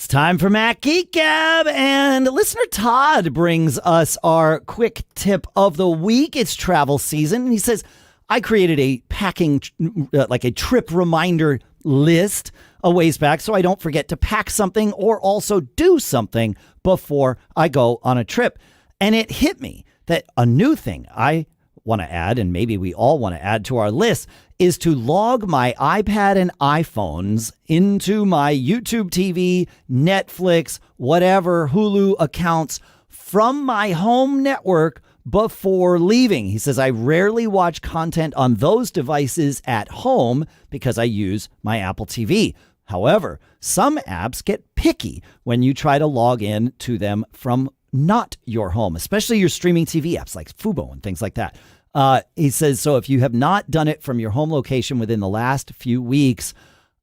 time for Mac Geek Gab, and listener Todd brings us our quick tip of the week. It's travel season, and he says, I created a packing, like a trip reminder list a ways back so I don't forget to pack something or also do something before I go on a trip. And it hit me that a new thing I want to add, and maybe we all want to add to our list, is to log my iPad and iPhones into my YouTube TV, Netflix, whatever, Hulu accounts from my home network before leaving. He says, I rarely watch content on those devices at home because I use my Apple TV. However, some apps get picky when you try to log in to them from not your home, especially your streaming TV apps like Fubo and things like that. He says, so if you have not done it from your home location within the last few weeks,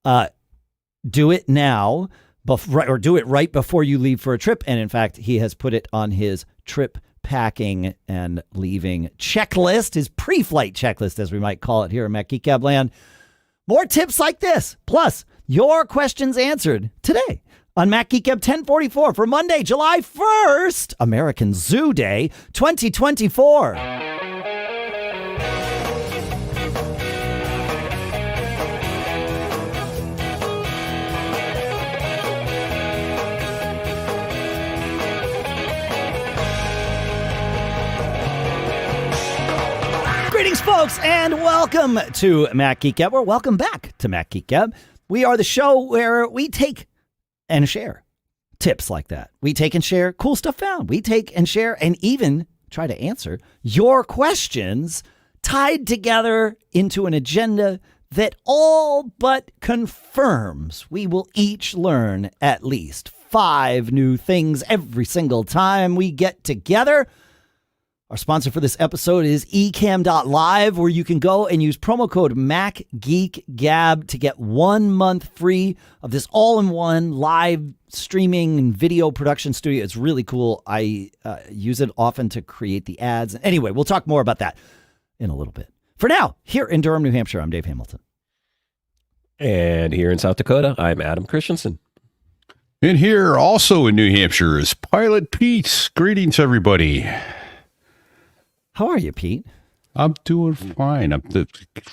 do it now or do it right before you leave for a trip. And in fact, he has put it on his trip packing and leaving checklist, his pre-flight checklist, as we might call it here in Mac Geek Gab land. More tips like this, plus your questions answered today on Mac Geek Gab 1044 for Monday, July 1st, American Zoo Day 2024. Greetings, folks, and welcome to Mac Geek Gab, or welcome back to Mac Geek Gab. We are the show where we take and share tips like that. We take and share cool stuff found. We take and share and even try to answer your questions tied together into an agenda that all but confirms we will each learn at least 5 new things every single time we get together. Our sponsor for this episode is Ecamm.live, where you can go and use promo code MacGeekGab to get 1 month free of this all-in-one live streaming and video production studio. It's really cool. I use it often to create the ads. Anyway, we'll talk more about that in a little bit. For now, here in Durham, New Hampshire, I'm Dave Hamilton. And here in South Dakota, I'm Adam Christianson. And here also in New Hampshire is Pilot Pete. Greetings, everybody. How are you, Pete? I'm doing fine. I'm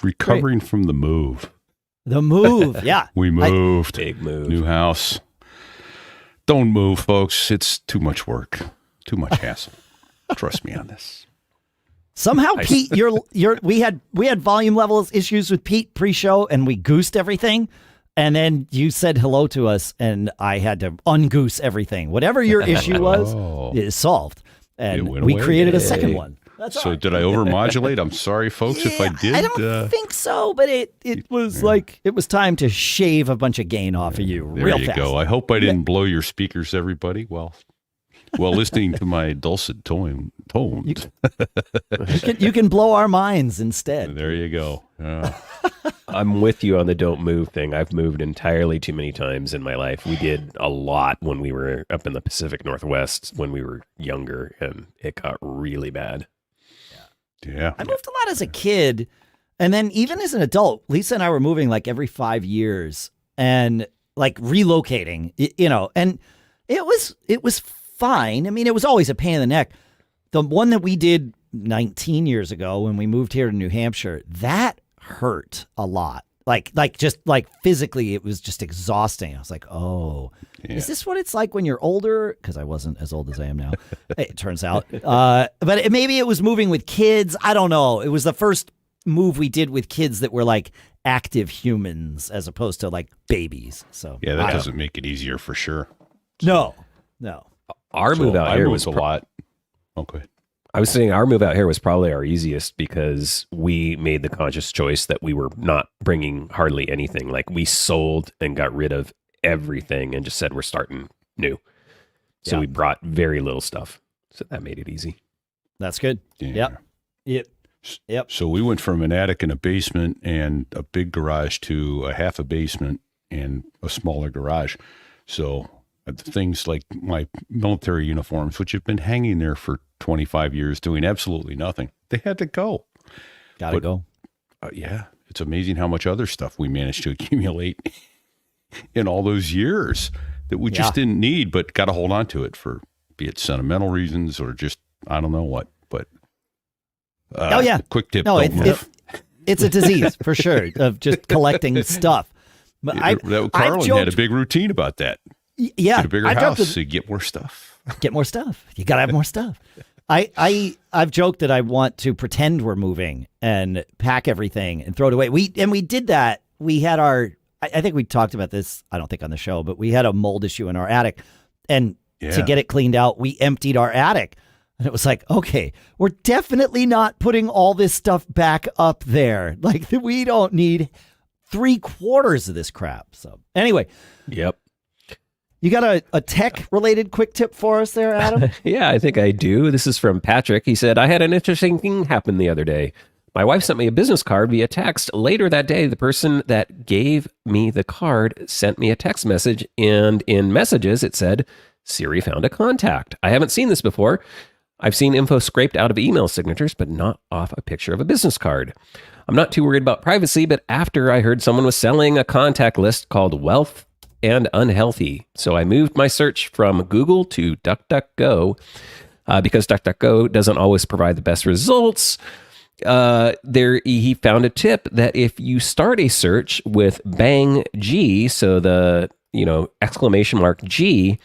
recovering from the move. The move, yeah. We moved. Big move. New house. Don't move, folks. It's too much work. Too much hassle. Trust me on this. Somehow, Pete, we had volume levels issues with Pete pre-show, and we goosed everything. And then you said hello to us, and I had to ungoose everything. Whatever your issue was, is solved. And we created a second one. That's so did I overmodulate? I'm sorry, folks, if I did. I don't think so, but it was like it was time to shave a bunch of gain off of you real fast. There you go. I hope I didn't blow your speakers, everybody. Well, listening to my dulcet tones. You can blow our minds instead. There you go. I'm with you on the don't move thing. I've moved entirely too many times in my life. We did a lot when we were up in the Pacific Northwest when we were younger, and it got really bad. Yeah. I moved a lot as a kid, and then even as an adult, Lisa and I were moving like every 5 years and like relocating, and it was fine. I mean, it was always a pain in the neck. The one that we did 19 years ago when we moved here to New Hampshire, that hurt a lot. Like physically, it was just exhausting. I was like, Is this what it's like when you're older? Because I wasn't as old as I am now, it turns out. But maybe it was moving with kids. I don't know. It was the first move we did with kids that were like active humans as opposed to like babies. So yeah, that doesn't make it easier for sure. No. Our move out here was a lot. Okay. I was saying our move out here was probably our easiest because we made the conscious choice that we were not bringing hardly anything. Like we sold and got rid of everything and just said we're starting new. So we brought very little stuff. So that made it easy. That's good. Yeah. Yep. So we went from an attic and a basement and a big garage to a half a basement and a smaller garage. So things like my military uniforms, which have been hanging there for 25 years doing absolutely nothing, they had to go. Gotta go. Yeah. It's amazing how much other stuff we managed to accumulate in all those years that we just didn't need, but got to hold on to it for, be it sentimental reasons or just, I don't know what, but quick tip. No, it's a disease for sure of just collecting stuff. But Carlin had a big routine about that. Yeah. Get a bigger house, so you get more stuff. Get more stuff. You got to have more stuff. I've joked that I want to pretend we're moving and pack everything and throw it away. We did that. We had I think we talked about this, I don't think on the show, but we had a mold issue in our attic. And to get it cleaned out, we emptied our attic. And it was like, okay, we're definitely not putting all this stuff back up there. Like, we don't need 3/4 of this crap. So anyway. Yep. You got a tech-related quick tip for us there, Adam? Yeah, I think I do. This is from Patrick. He said, I had an interesting thing happen the other day. My wife sent me a business card via text. Later that day, the person that gave me the card sent me a text message, and in messages, it said, Siri found a contact. I haven't seen this before. I've seen info scraped out of email signatures, but not off a picture of a business card. I'm not too worried about privacy, but after I heard someone was selling a contact list called Wealth and Unhealthy. So I moved my search from Google to DuckDuckGo because DuckDuckGo doesn't always provide the best results. He found a tip that if you start a search with bang G, so the exclamation mark G,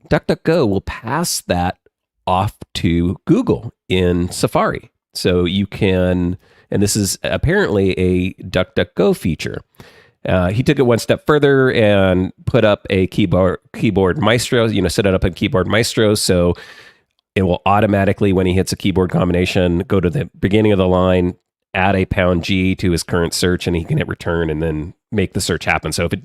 DuckDuckGo will pass that off to Google in Safari. So you can, and this is apparently a DuckDuckGo feature. He took it one step further and put up a keyboard maestro, set it up in Keyboard Maestro. So it will automatically, when he hits a keyboard combination, go to the beginning of the line, add a #G to his current search, and he can hit return and then make the search happen. So if it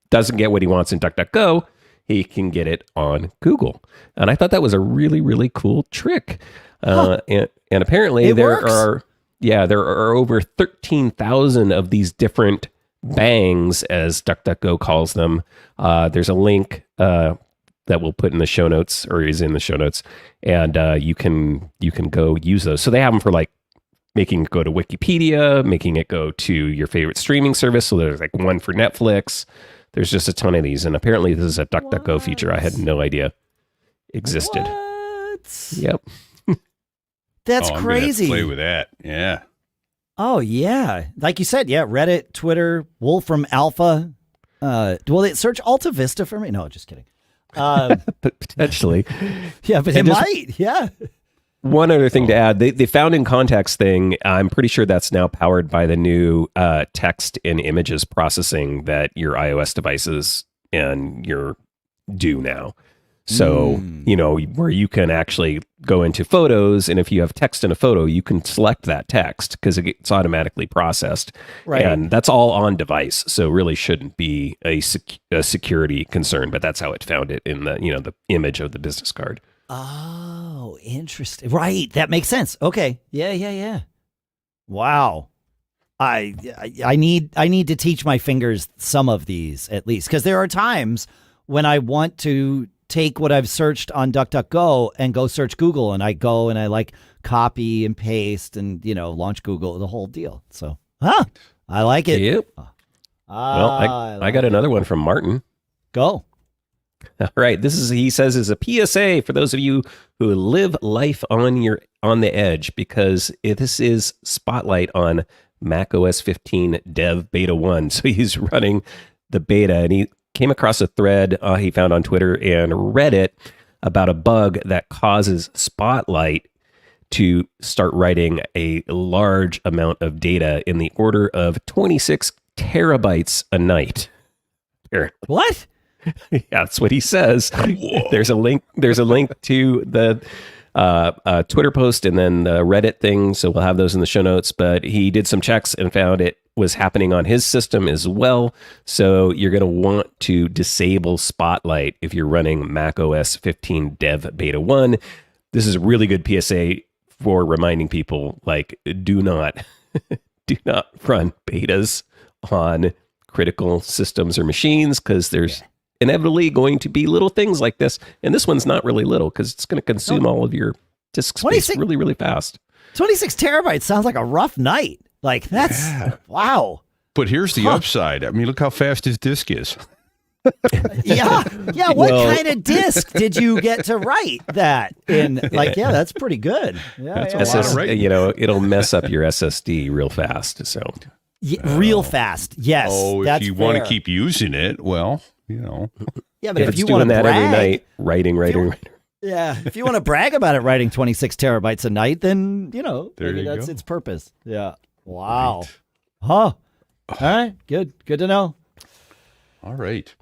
doesn't get what he wants in DuckDuckGo, he can get it on Google. And I thought that was a really, really cool trick. And apparently there are over 13,000 of these different bangs, as DuckDuckGo calls them. There's a link that we'll put in the show notes, or is in the show notes, and you can go use those. So they have them for like making it go to Wikipedia, making it go to your favorite streaming service. So there's like one for Netflix. There's just a ton of these, and apparently this is a DuckDuckGo feature I had no idea existed. What? Yep. That's I'm crazy. Play with that. Yeah. Oh, yeah. Like you said, Reddit, Twitter, Wolfram Alpha. Will it search Alta Vista for me? No, just kidding. Potentially. Yeah, but it might. Yeah. One other thing to add, the found in contacts thing, I'm pretty sure that's now powered by the new text and images processing that your iOS devices and your do now. So, where you can actually go into photos, and if you have text in a photo, you can select that text because it gets automatically processed. Right. And that's all on device. So really shouldn't be a security concern, but that's how it found it in the image of the business card. Oh, interesting. Right. That makes sense. Okay. Yeah. Wow. I need to teach my fingers some of these at least, because there are times when I want to take what I've searched on DuckDuckGo and go search Google, and I go and I like copy and paste and launch Google, the whole deal. So I like it. Yep. Well, I got another one from Martin. Go. All right. He says, is a PSA for those of you who live life on the edge, because this is Spotlight on macOS 15 Dev Beta 1. So he's running the beta, and he came across a thread he found on Twitter and Reddit about a bug that causes Spotlight to start writing a large amount of data in the order of 26 terabytes a night. What? Yeah, that's what he says. There's a link to the Twitter post and then the Reddit thing, so we'll have those in the show notes. But he did some checks and found it was happening on his system as well. So you're going to want to disable Spotlight if you're running macOS 15 Dev Beta 1. This is a really good PSA for reminding people, like, do not run betas on critical systems or machines, because there's inevitably going to be little things like this. And this one's not really little, because it's going to consume all of your disk space really, really fast. 26 terabytes sounds like a rough night. Like, that's wow. But here's the upside. I mean, look how fast his disk is. Yeah. What kind of disk did you get to write that in? Like, yeah, that's pretty good. Yeah, That's a lot of writing. It'll mess up your SSD real fast. So real fast. Yes. Oh, if that's you fair. want to keep using it, well, Yeah, but if it's you doing want to that brag, every night, writing. yeah, if you want to brag about it writing 26 terabytes a night, then There maybe you that's go. its purpose. Yeah. Wow. Right. Huh. All right. Good to know. All right.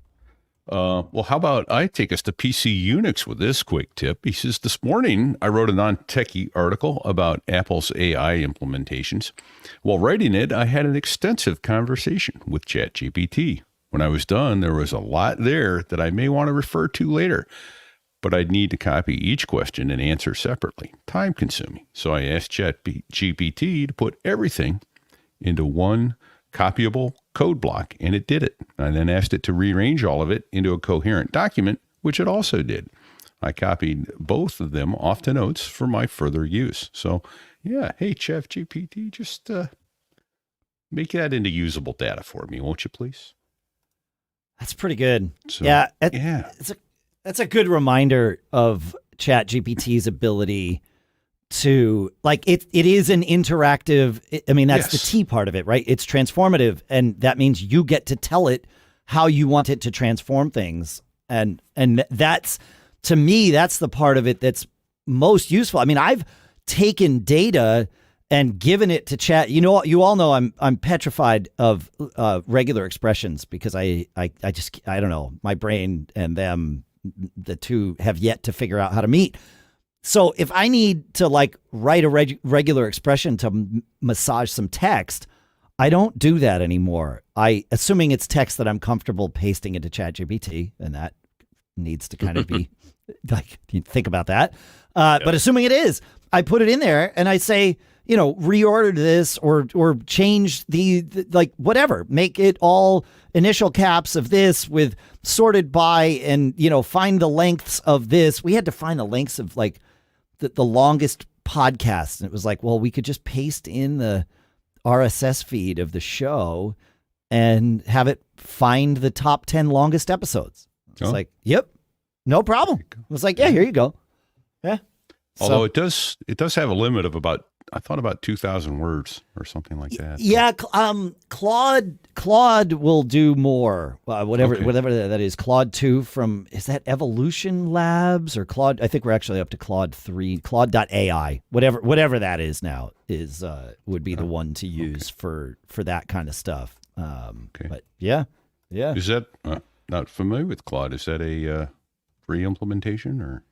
Well, how about I take us to PCUnix with this quick tip? He says, this morning I wrote a non-techie article about Apple's AI implementations. While writing it, I had an extensive conversation with ChatGPT. When I was done, there was a lot there that I may want to refer to later, but I'd need to copy each question and answer separately. Time consuming. So I asked ChatGPT to put everything into one copyable code block, and it did it. I then asked it to rearrange all of it into a coherent document, which it also did. I copied both of them off to notes for my further use. So, yeah, hey, ChatGPT, just make that into usable data for me, won't you, please? That's pretty good. So, yeah. yeah. That's a good reminder of ChatGPT's ability to, like, it is an interactive, that's the T part of it, right? It's transformative, and that means you get to tell it how you want it to transform things. And that's, to me, that's the part of it that's most useful. I mean, I've taken data and given it to chat. You all know I'm petrified of regular expressions because I don't know, my brain and them, the two have yet to figure out how to meet. So if I need to write a regular expression to massage some text, I don't do that anymore. Assuming it's text that I'm comfortable pasting into ChatGPT, and that needs to kind of be think about that. But assuming it is, I put it in there and I say, reorder this or change the whatever, make it all initial caps of this with sorted by, and, find the lengths of this. We had to find the lengths of the longest podcast. And it was well, we could just paste in the RSS feed of the show and have it find the top 10 longest episodes. It's yep, no problem. It was yeah, here you go. Yeah. Although it does have a limit of about 2,000 words or something like that. Yeah. Claude will do more, whatever that is. Claude 2 is that Evolution Labs or Claude? I think we're actually up to Claude 3, Claude.ai, whatever that is now would be the one to use for that kind of stuff. But yeah. Is that, not familiar with Claude, is that a free implementation or?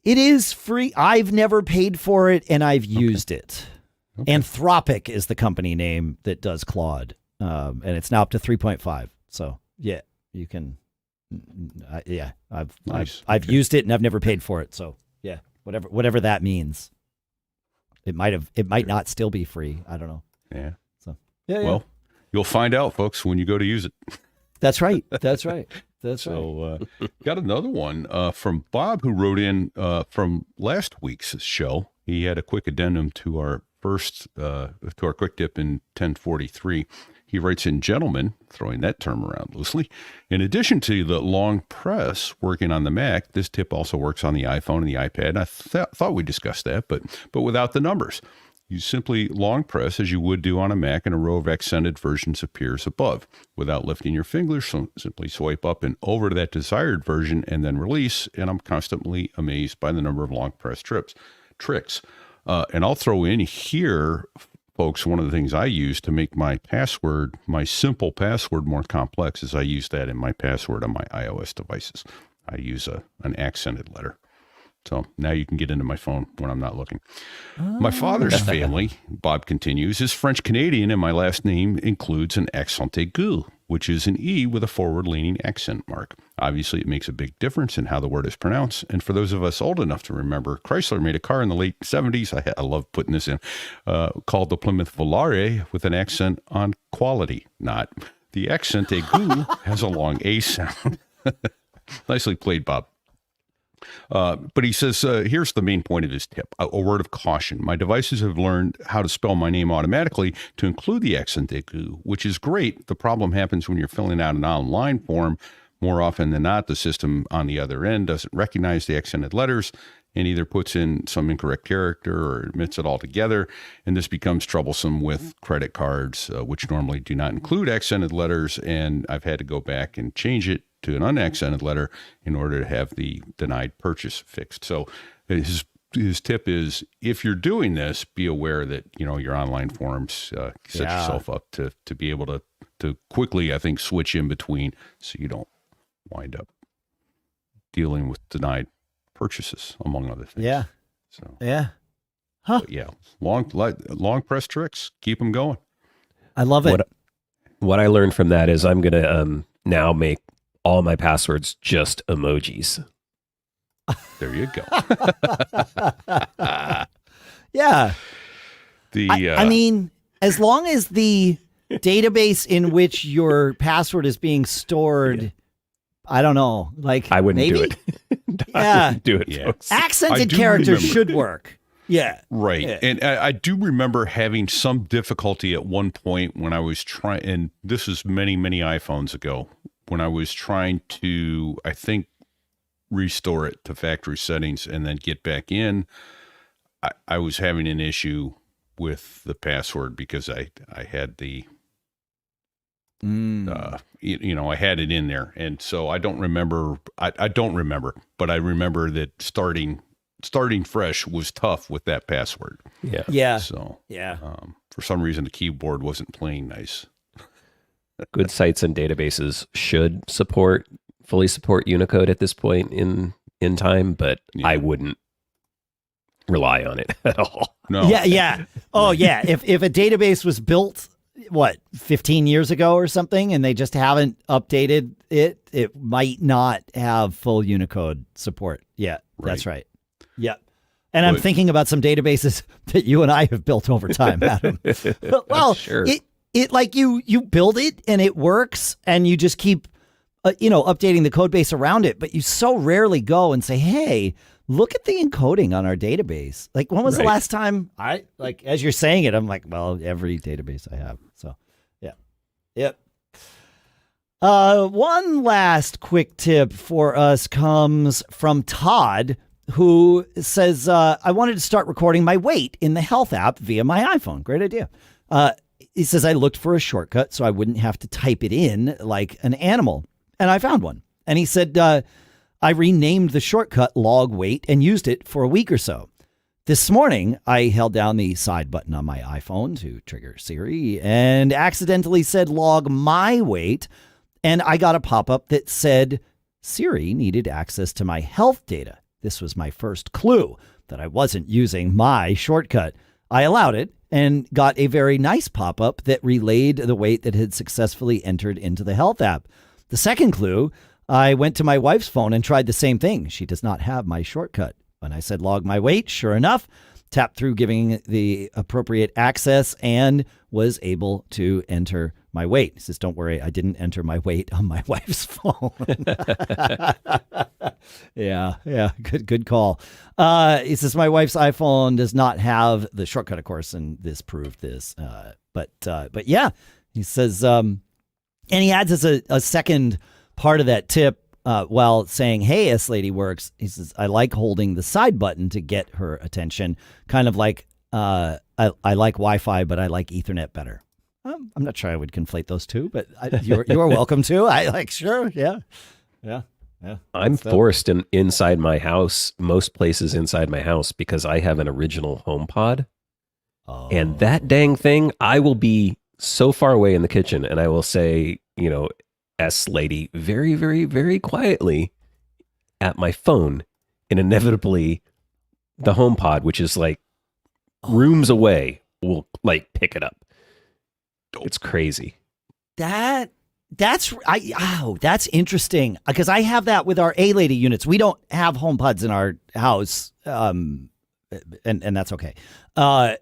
It is free. I've never paid for it, and I've used it. Okay. Anthropic is the company name that does Claude, and it's now up to 3.5. So yeah, you can. I've used it, and I've never paid for it. So yeah, whatever that means. It might not still be free. I don't know. Yeah. So yeah. Well, you'll find out, folks, when you go to use it. That's right. That's right. So got another one from Bob, who wrote in from last week's show. He had a quick addendum to our quick tip in 1043. He writes in, gentlemen, throwing that term around loosely. In addition to the long press working on the Mac, this tip also works on the iPhone and the iPad. I thought we discussed that, but without the numbers. You simply long press as you would do on a Mac, and a row of accented versions appears above. Without lifting your fingers, simply swipe up and over to that desired version and then release. And I'm constantly amazed by the number of long press tricks. And I'll throw in here, folks, one of the things I use to make my simple password more complex is I use that in my password on my iOS devices. I use an accented letter. So now you can get into my phone when I'm not looking. My father's family, Bob continues, is French-Canadian, and my last name includes an accent aigu, which is an E with a forward-leaning accent mark. Obviously, it makes a big difference in how the word is pronounced. And for those of us old enough to remember, Chrysler made a car in the late 70s, I love putting this in, called the Plymouth Volare, with an accent on quality, not. The accent aigu has a long A sound. Nicely played, Bob. But he says, here's the main point of his tip, a word of caution. My devices have learned how to spell my name automatically to include the accent aigu, which is great. The problem happens when you're filling out an online form. more often than not, the system on the other end doesn't recognize the accented letters and either puts in some incorrect character or omits it altogether. And this becomes troublesome with credit cards, which normally do not include accented letters. And I've had to go back and change it to an unaccented letter in order to have the denied purchase fixed. So his tip is, if you're doing this, be aware that, your online forums set yourself up to be able to quickly, I think, switch in between so you don't wind up dealing with denied purchases, among other things. Yeah. So yeah. Huh. But yeah, long press tricks, keep them going. I love it. What I learned from that is I'm going to now make all my passwords just emojis. There you go. Yeah. I mean, as long as the database in which your password is being stored, I don't know, like I wouldn't maybe? do it. Yeah. Do it, Yeah. folks. Accented characters should work. Yeah. Right. Yeah. And I do remember having some difficulty at one point when I was trying, and this is many, many iPhones ago, when I was trying to, I think, restore it to factory settings and then get back in. I was having an issue with the password because I had the, I had it in there. And so I don't remember, I don't remember, but I remember that starting fresh was tough with that password. Yeah. Yeah. So Yeah. for some reason, the keyboard wasn't playing nice. Good sites and databases should fully support Unicode at this point in time, but Yeah. I wouldn't rely on it at all. No. Yeah. Yeah. Oh, yeah. If a database was built, 15 years ago or something, and they just haven't updated it, it might not have full Unicode support. Yeah, that's right. Yeah. And I'm thinking about some databases that you and I have built over time, Adam. Well, sure. It like you build it and it works, and you just keep, updating the code base around it. But you so rarely go and say, hey, look at the encoding on our database. Like, when was the last time as you're saying it, I'm like, well, every database I have. So, yeah. Yep. One last quick tip for us comes from Todd, who says, I wanted to start recording my weight in the health app via my iPhone. Great idea. He says, I looked for a shortcut so I wouldn't have to type it in like an animal. And I found one. And he said, I renamed the shortcut log weight and used it for a week or so. This morning, I held down the side button on my iPhone to trigger Siri and accidentally said log my weight. And I got a pop-up that said Siri needed access to my health data. This was my first clue that I wasn't using my shortcut. I allowed it and got a very nice pop-up that relayed the weight that had successfully entered into the health app. The second clue, I went to my wife's phone and tried the same thing. She does not have my shortcut. When I said log my weight, sure enough, tapped through giving the appropriate access and was able to enter my weight. He says, don't worry, I didn't enter my weight on my wife's phone. Yeah, good call. He says, my wife's iPhone does not have the shortcut, of course, and this proved this. But yeah, he says, and he adds as a second part of that tip, while saying, hey, S-Lady works, he says, I like holding the side button to get her attention. Kind of like, I like Wi-Fi, but I like Ethernet better. I'm not sure I would conflate those two, but you're welcome to. I like, sure. Yeah. I'm forced inside my house, most places inside my house, because I have an original HomePod. Oh. And that dang thing, I will be so far away in the kitchen and I will say, S-Lady very, very, very quietly at my phone, and inevitably the HomePod, which is like rooms away, will like pick it up. It's crazy. That's interesting, because I have that with our A-Lady units. We don't have HomePods in our house, and that's okay. But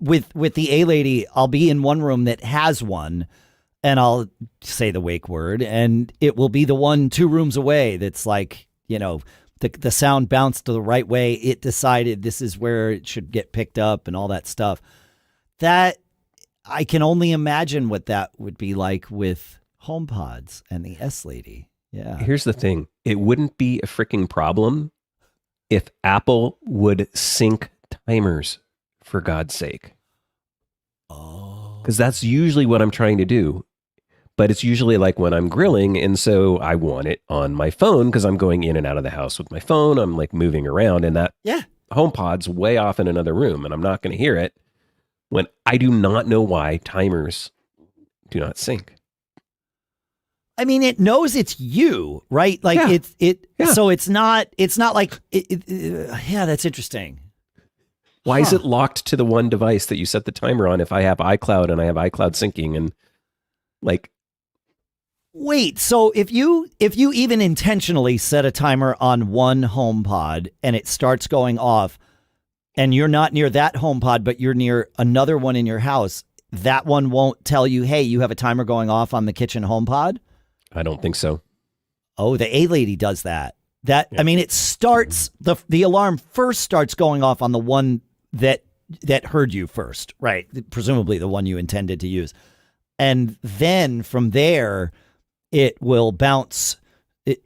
with the A-Lady, I'll be in one room that has one, and I'll say the wake word, and it will be the one 2 rooms away that's like, the sound bounced to the right way. It decided this is where it should get picked up and all that stuff. That, I can only imagine what that would be like with HomePods and the S-Lady. Yeah. Here's the thing. It wouldn't be a freaking problem if Apple would sync timers, for God's sake. Oh. Because that's usually what I'm trying to do. But it's usually like when I'm grilling, and so I want it on my phone because I'm going in and out of the house with my phone. I'm like moving around, and that HomePod's way off in another room, and I'm not going to hear it when I do not know why timers do not sync. I mean, it knows it's you, right? Like so it's not like yeah, that's interesting. Why is it locked to the one device that you set the timer on if I have iCloud and I have iCloud syncing and like wait, so if you even intentionally set a timer on one HomePod and it starts going off and you're not near that HomePod but you're near another one in your house, that one won't tell you, "Hey, you have a timer going off on the kitchen HomePod"? I don't think so. Oh, the A-Lady does that. I mean, it starts the alarm first starts going off on the one that heard you first, right? Presumably the one you intended to use. And then from there, it will bounce,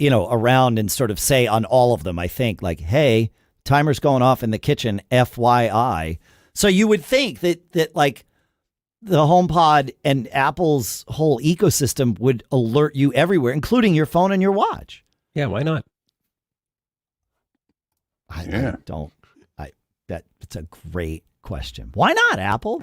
around and sort of say on all of them, I think, like, "Hey, timer's going off in the kitchen, FYI." So you would think that like the HomePod and Apple's whole ecosystem would alert you everywhere, including your phone and your watch. Yeah, why not? That's a great question. Why not, Apple?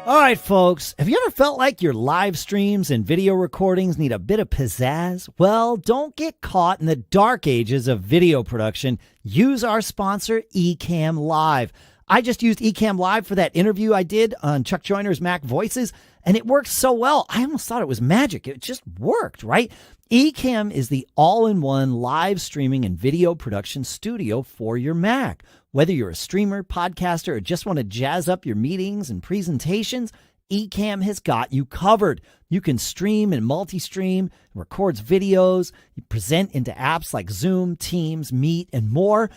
All right, folks. Have you ever felt like your live streams and video recordings need a bit of pizzazz? Well, don't get caught in the dark ages of video production. Use our sponsor, Ecamm Live. I just used Ecamm Live for that interview I did on Chuck Joyner's Mac Voices, and it worked so well. I almost thought it was magic. It just worked, right? Ecamm is the all-in-one live streaming and video production studio for your Mac. Whether you're a streamer, podcaster, or just want to jazz up your meetings and presentations, Ecamm has got you covered. You can stream and multi-stream, records videos, you present into apps like Zoom, Teams, Meet, and more.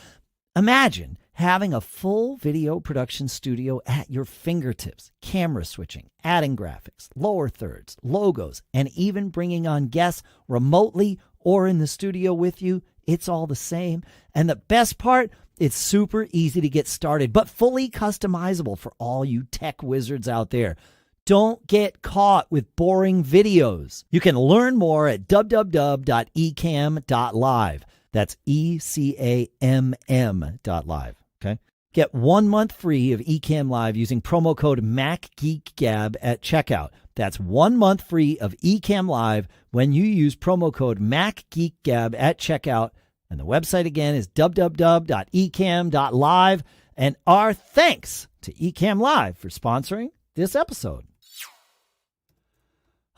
Imagine having a full video production studio at your fingertips, camera switching, adding graphics, lower thirds, logos, and even bringing on guests remotely or in the studio with you. It's all the same. And the best part, it's super easy to get started, but fully customizable for all you tech wizards out there. Don't get caught with boring videos. You can learn more at www.ecamm.live. That's ECAMM.live. Okay. Get 1 month free of Ecamm Live using promo code MacGeekGab at checkout. That's 1 month free of Ecamm Live when you use promo code MacGeekGab at checkout. And the website again is www.ecamm.live. And our thanks to Ecamm Live for sponsoring this episode.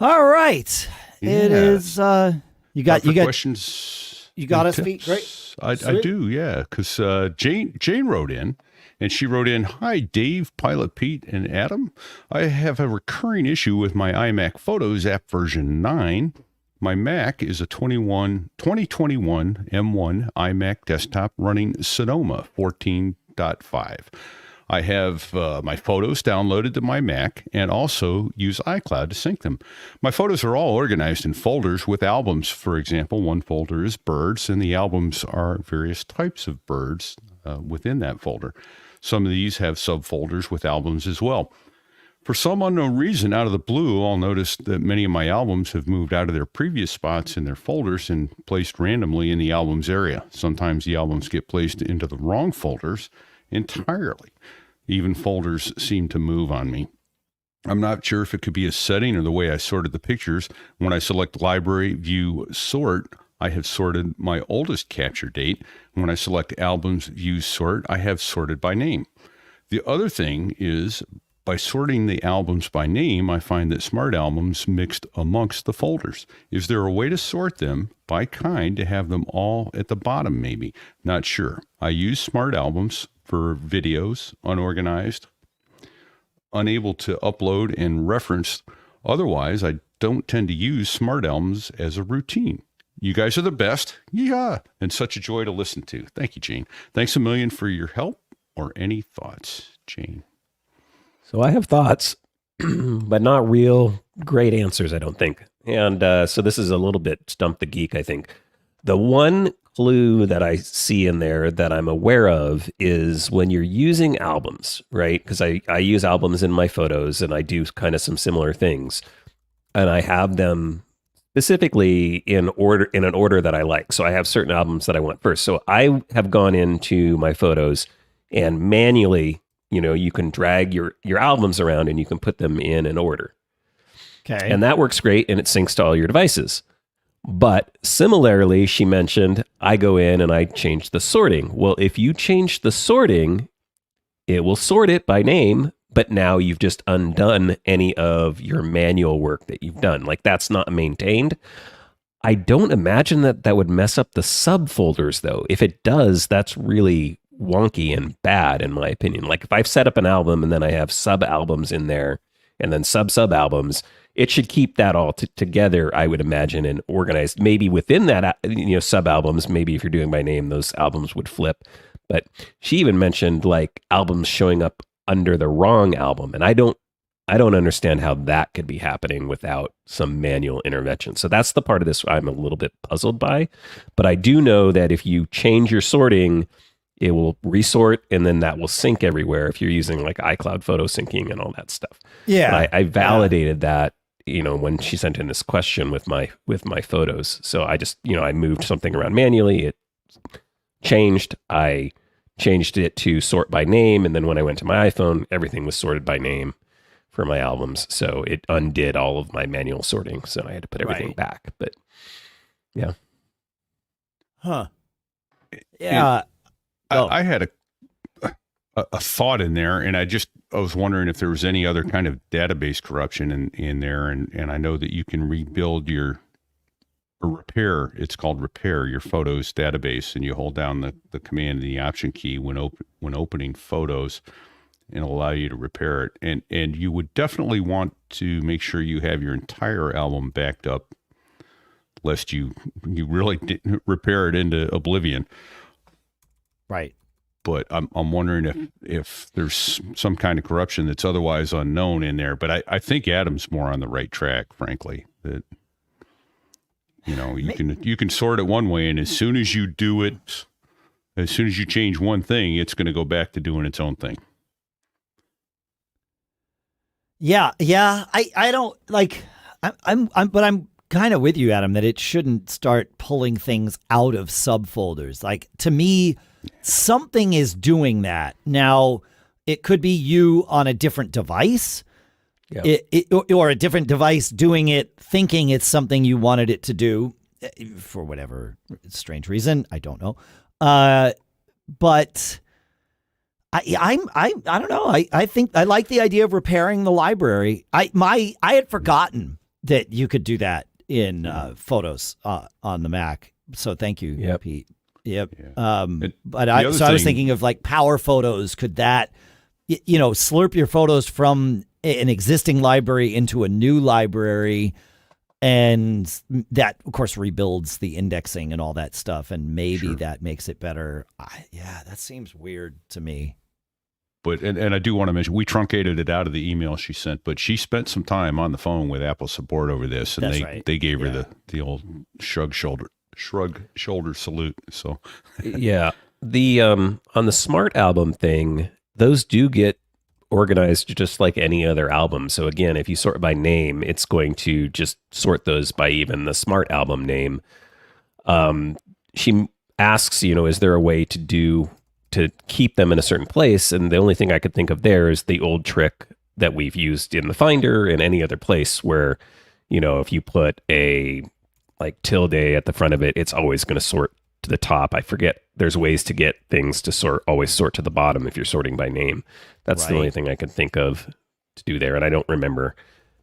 All right. It is you got questions. You got us feet. Great. I do, yeah. Because Jane wrote in, and she wrote in, "Hi, Dave, Pilot Pete, and Adam. I have a recurring issue with my iMac Photos app version 9. My Mac is a 2021 M1 iMac desktop running Sonoma 14.5. I have my photos downloaded to my Mac and also use iCloud to sync them. My photos are all organized in folders with albums. For example, one folder is birds, and the albums are various types of birds within that folder. Some of these have subfolders with albums as well. For some unknown reason, out of the blue, I'll notice that many of my albums have moved out of their previous spots in their folders and placed randomly in the albums area. Sometimes the albums get placed into the wrong folders entirely. Even folders seem to move on me. I'm not sure if it could be a setting or the way I sorted the pictures. When I select Library, View, Sort, I have sorted my oldest capture date. When I select Albums, View, Sort, I have sorted by name. The other thing is, by sorting the albums by name, I find that Smart Albums mixed amongst the folders. Is there a way to sort them by kind to have them all at the bottom maybe? Not sure. I use Smart Albums for videos, unorganized, unable to upload and reference. Otherwise, I don't tend to use Smart Albums as a routine. You guys are the best. Yeah. And such a joy to listen to. Thank you, Jane. Thanks a million for your help or any thoughts, Jane. So I have thoughts. but not real great answers, I don't think. And so this is a little bit stump the geek, I think. The one clue that I see in there that I'm aware of is when you're using albums, right? Because I use albums in my photos and I do kind of some similar things. And I have them specifically in an order that I like. So I have certain albums that I want first. So I have gone into my photos and manually, you can drag your albums around and you can put them in an order. Okay. And that works great and it syncs to all your devices. But similarly, she mentioned, I go in and I change the sorting. Well, if you change the sorting, it will sort it by name, but now you've just undone any of your manual work that you've done. Like that's not maintained. I don't imagine that would mess up the subfolders though. If it does, that's really wonky and bad in my opinion. Like if I've set up an album and then I have sub albums in there and then sub albums, it should keep that all together, I would imagine, and organized. Maybe within that, sub albums, maybe if you're doing by name, those albums would flip. But she even mentioned like albums showing up under the wrong album. And I don't understand how that could be happening without some manual intervention. So that's the part of this I'm a little bit puzzled by. But I do know that if you change your sorting, it will resort and then that will sync everywhere if you're using like iCloud photo syncing and all that stuff. Yeah. I validated that, when she sent in this question with my photos. So I just, I moved something around manually. It changed. I changed it to sort by name. And then when I went to my iPhone, everything was sorted by name for my albums. So it undid all of my manual sorting. So I had to put everything back. But yeah. Huh. Yeah. I had a thought in there, and I was wondering if there was any other kind of database corruption in there, and I know that you can rebuild or repair. It's called repair your photos database, and you hold down the command and the option key when opening photos, and it'll allow you to repair it. And you would definitely want to make sure you have your entire album backed up, lest you really repair it into oblivion. Right. But I'm wondering if there's some kind of corruption that's otherwise unknown in there. But I think Adam's more on the right track, frankly. That you can sort it one way, and as soon as you do it, as soon as you change one thing, it's going to go back to doing its own thing. Yeah. I don't like. But I'm kind of with you, Adam, that it shouldn't start pulling things out of subfolders. Like to me, something is doing that. Now, it could be you on a different device, or a different device doing it, thinking it's something you wanted it to do for whatever strange reason. I don't know. But I don't know. I think I like the idea of repairing the library. I had forgotten that you could do that in Photos on the Mac. So thank you, Pete. Yep. Yeah. But I was thinking of like Power Photos. Could that, slurp your photos from an existing library into a new library, and that of course rebuilds the indexing and all that stuff, and maybe that makes it better. That seems weird to me. But and I do want to mention, we truncated it out of the email she sent, but she spent some time on the phone with Apple support over this, and they gave her the old shrug shoulder salute. So the on the smart album thing, those do get organized just like any other album. So again, if you sort by name, it's going to just sort those by even the smart album name. She asks, is there a way to keep them in a certain place? And the only thing I could think of there is the old trick that we've used in the Finder and any other place where, if you put a like tilde at the front of it, it's always going to sort to the top. I forget. There's ways to get things to always sort to the bottom if you're sorting by name. That's the only thing I could think of to do there. And I don't remember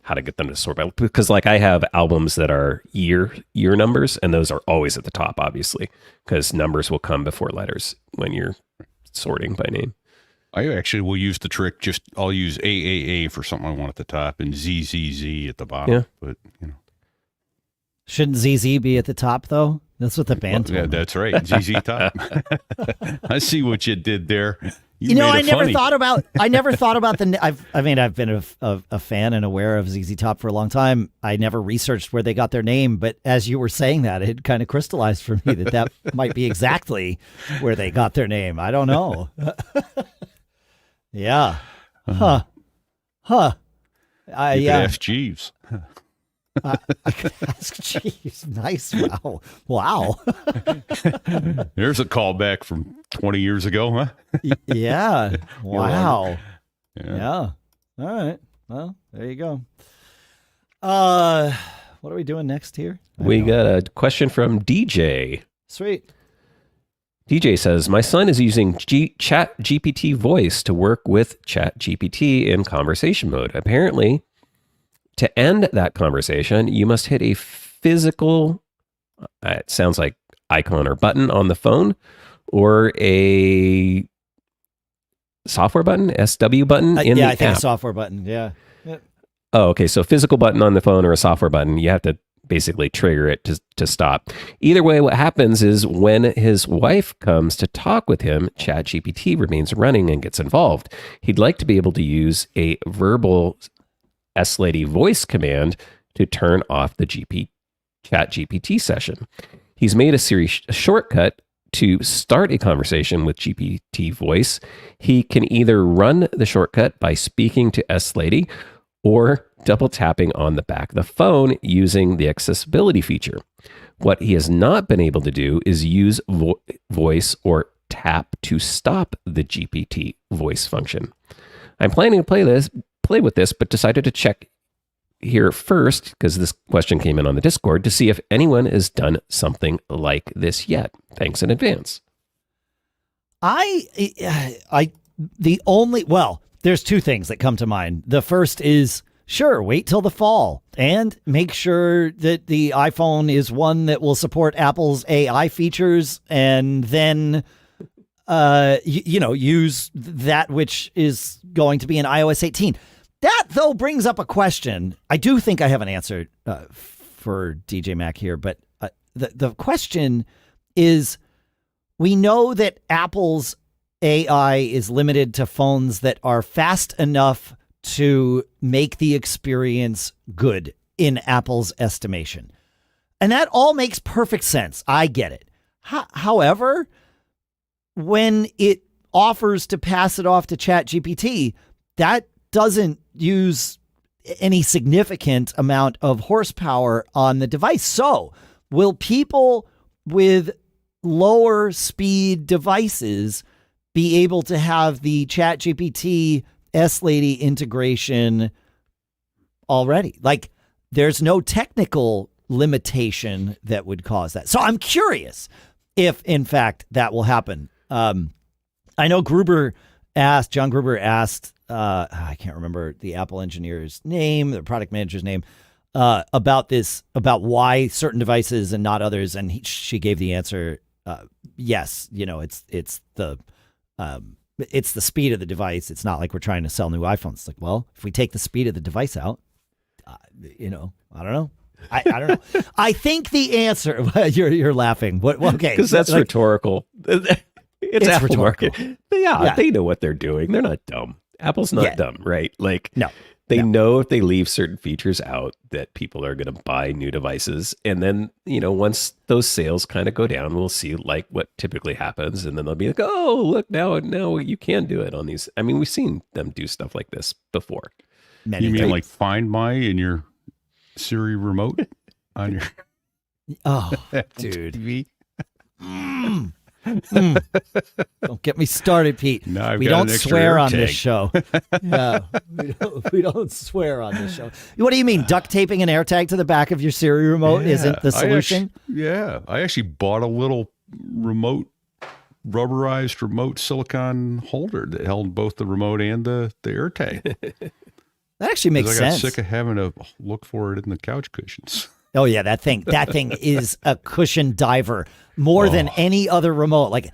how to get them to sort by, because like I have albums that are year numbers, and those are always at the top, obviously, because numbers will come before letters when you're sorting by name. I actually will use the trick. I'll use AAA for something I want at the top and ZZZ at the bottom. Yeah. But shouldn't ZZ be at the top though? That's what the band told me. That's right. ZZ top. I see what you did there. You know, made it funny. I never thought about I've been a fan and aware of ZZ Top for a long time. I never researched where they got their name, but as you were saying that, it kind of crystallized for me that might be exactly where they got their name. I don't know. Yeah. Huh. You could ask Jeeves. I could ask Jeeves. Nice. Wow. There's a callback from 20 years ago, huh? Yeah. Wow. Yeah. All right. Well, there you go. What are we doing next here? We got a question from DJ. Sweet. DJ says, my son is using ChatGPT voice to work with ChatGPT in conversation mode. Apparently, to end that conversation, you must hit a physical, it sounds like icon or button on the phone, or a software button, SW button in the I think app. a software button. Yeah. Oh, okay. So physical button on the phone or a software button, you have to basically trigger it to stop. Either way, what happens is when his wife comes to talk with him, ChatGPT remains running and gets involved. He'd like to be able to use a verbal S-Lady voice command to turn off the ChatGPT session. He's made a Siri shortcut to start a conversation with GPT voice. He can either run the shortcut by speaking to S-Lady or double tapping on the back of the phone using the accessibility feature. What he has not been able to do is use voice or tap to stop the GPT voice function. I'm planning to play with this, but decided to check here first, because this question came in on the Discord, to see if anyone has done something like this yet. Thanks in advance. There's two things that come to mind. The first is, sure, wait till the fall and make sure that the iPhone is one that will support Apple's AI features, and then use that which is going to be in iOS 18. That, though, brings up a question. I do think I have an answer for DJ Mac here, but the question is, we know that Apple's AI is limited to phones that are fast enough to make the experience good in Apple's estimation. And that all makes perfect sense. I get it. However, when it offers to pass it off to ChatGPT, that doesn't use any significant amount of horsepower on the device. So will people with lower speed devices be able to have the ChatGPT S-Lady integration already? Like, there's no technical limitation that would cause that. So I'm curious if, in fact, that will happen. I know John Gruber asked, I can't remember the Apple engineer's name, the product manager's name, about why certain devices and not others. And she gave the answer, yes, it's the speed of the device. It's not like we're trying to sell new iPhones. It's like, well, if we take the speed of the device out, I don't know. I don't know. I think the answer, you're laughing. What? Okay. Because that's rhetorical. It's Apple rhetorical. market. Yeah, they know what they're doing. They're not dumb. Apple's not dumb, right? Like, no. They know if they leave certain features out that people are going to buy new devices. And then, once those sales kind of go down, we'll see like what typically happens. And then they'll be like, oh, look, now you can do it on these. I mean, we've seen them do stuff like this before. You mean like Find My in your Siri remote on your dude. TV? Don't get me started, Pete. No, we don't swear on this show. Yeah, we don't swear on this show. What do you mean? Duct taping an AirTag to the back of your Siri remote isn't the solution? I actually bought a little rubberized remote silicone holder that held both the remote and the AirTag. That actually makes sense. I got sick of having to look for it in the couch cushions. Oh yeah, that thing is a cushion diver more than any other remote. Like,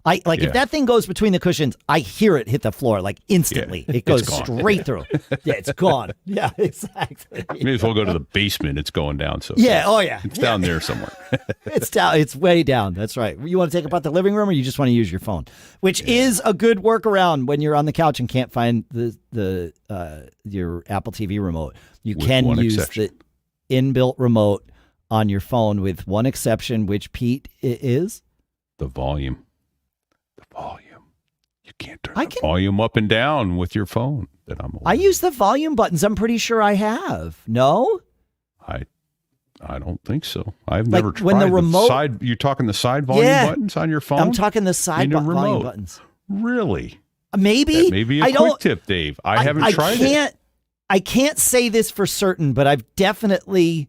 If that thing goes between the cushions, I hear it hit the floor like instantly. It goes straight through. Yeah, it's gone. Yeah, exactly. May as well go to the basement. It's going down. So yeah, oh yeah, it's down there somewhere. It's down. It's way down. That's right. You want to take apart the living room, or you just want to use your phone, which is a good workaround when you're on the couch and can't find your Apple TV remote. You can use the inbuilt remote on your phone with one exception, which Pete is the volume. You can't turn the volume up and down with your phone. I use the volume buttons. I'm pretty sure I have. No? I don't think so. I've never tried. When the remote, you're talking the side volume buttons on your phone? I'm talking the side volume buttons. Really? Maybe. That may be a quick tip, Dave. I haven't tried it. I can't say this for certain, but I've definitely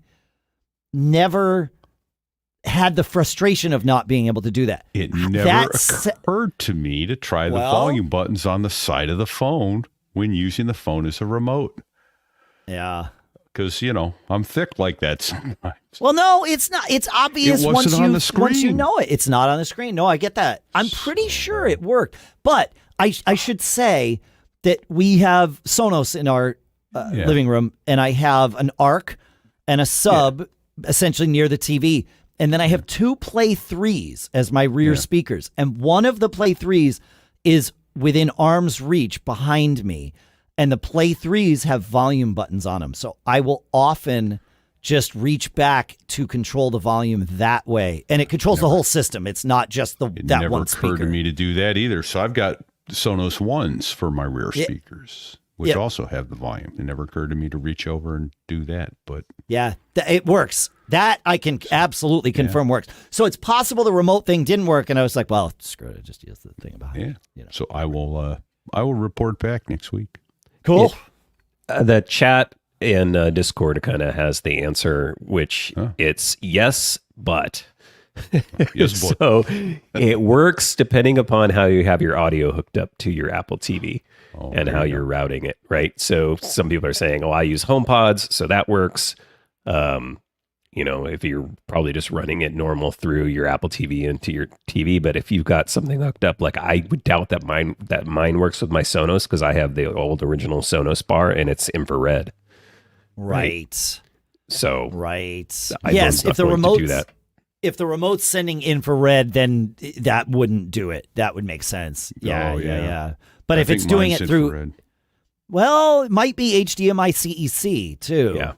never had the frustration of not being able to do that. It never occurred to me to try the volume buttons on the side of the phone when using the phone as a remote. Yeah. Because, I'm thick like that sometimes. Well, no, it's not. It's obvious once you know it. It's not on the screen. No, I get that. I'm pretty sure it worked. But I should say that we have Sonos in our living room, and I have an ARC and a sub essentially near the TV. And then I have two Play 3s as my rear speakers. And one of the Play 3s is within arm's reach behind me. And the Play 3s have volume buttons on them. So I will often just reach back to control the volume that way. And it controls the whole system. It's not just that one speaker. It never occurred to me to do that either. So I've got Sonos Ones for my rear speakers, which also have the volume. It never occurred to me to reach over and do that. But yeah, it works. That I can absolutely confirm works. So it's possible the remote thing didn't work. And I was like, well, screw it. Just use the thing behind it. So I will report back next week. Cool. The chat in Discord kind of has the answer, which it's yes, but. Yes, but. So it works depending upon how you have your audio hooked up to your Apple TV and how you're routing it, right? So some people are saying, I use HomePods, so that works. If you're probably just running it normal through your Apple TV into your TV, but if you've got something hooked up, like I would doubt that mine works with my Sonos because I have the old original Sonos bar and it's infrared. Right. So yes, if the remote's sending infrared, then that wouldn't do it. That would make sense. Yeah. But if it's doing it through, infrared. Well, it might be HDMI CEC too. Yeah.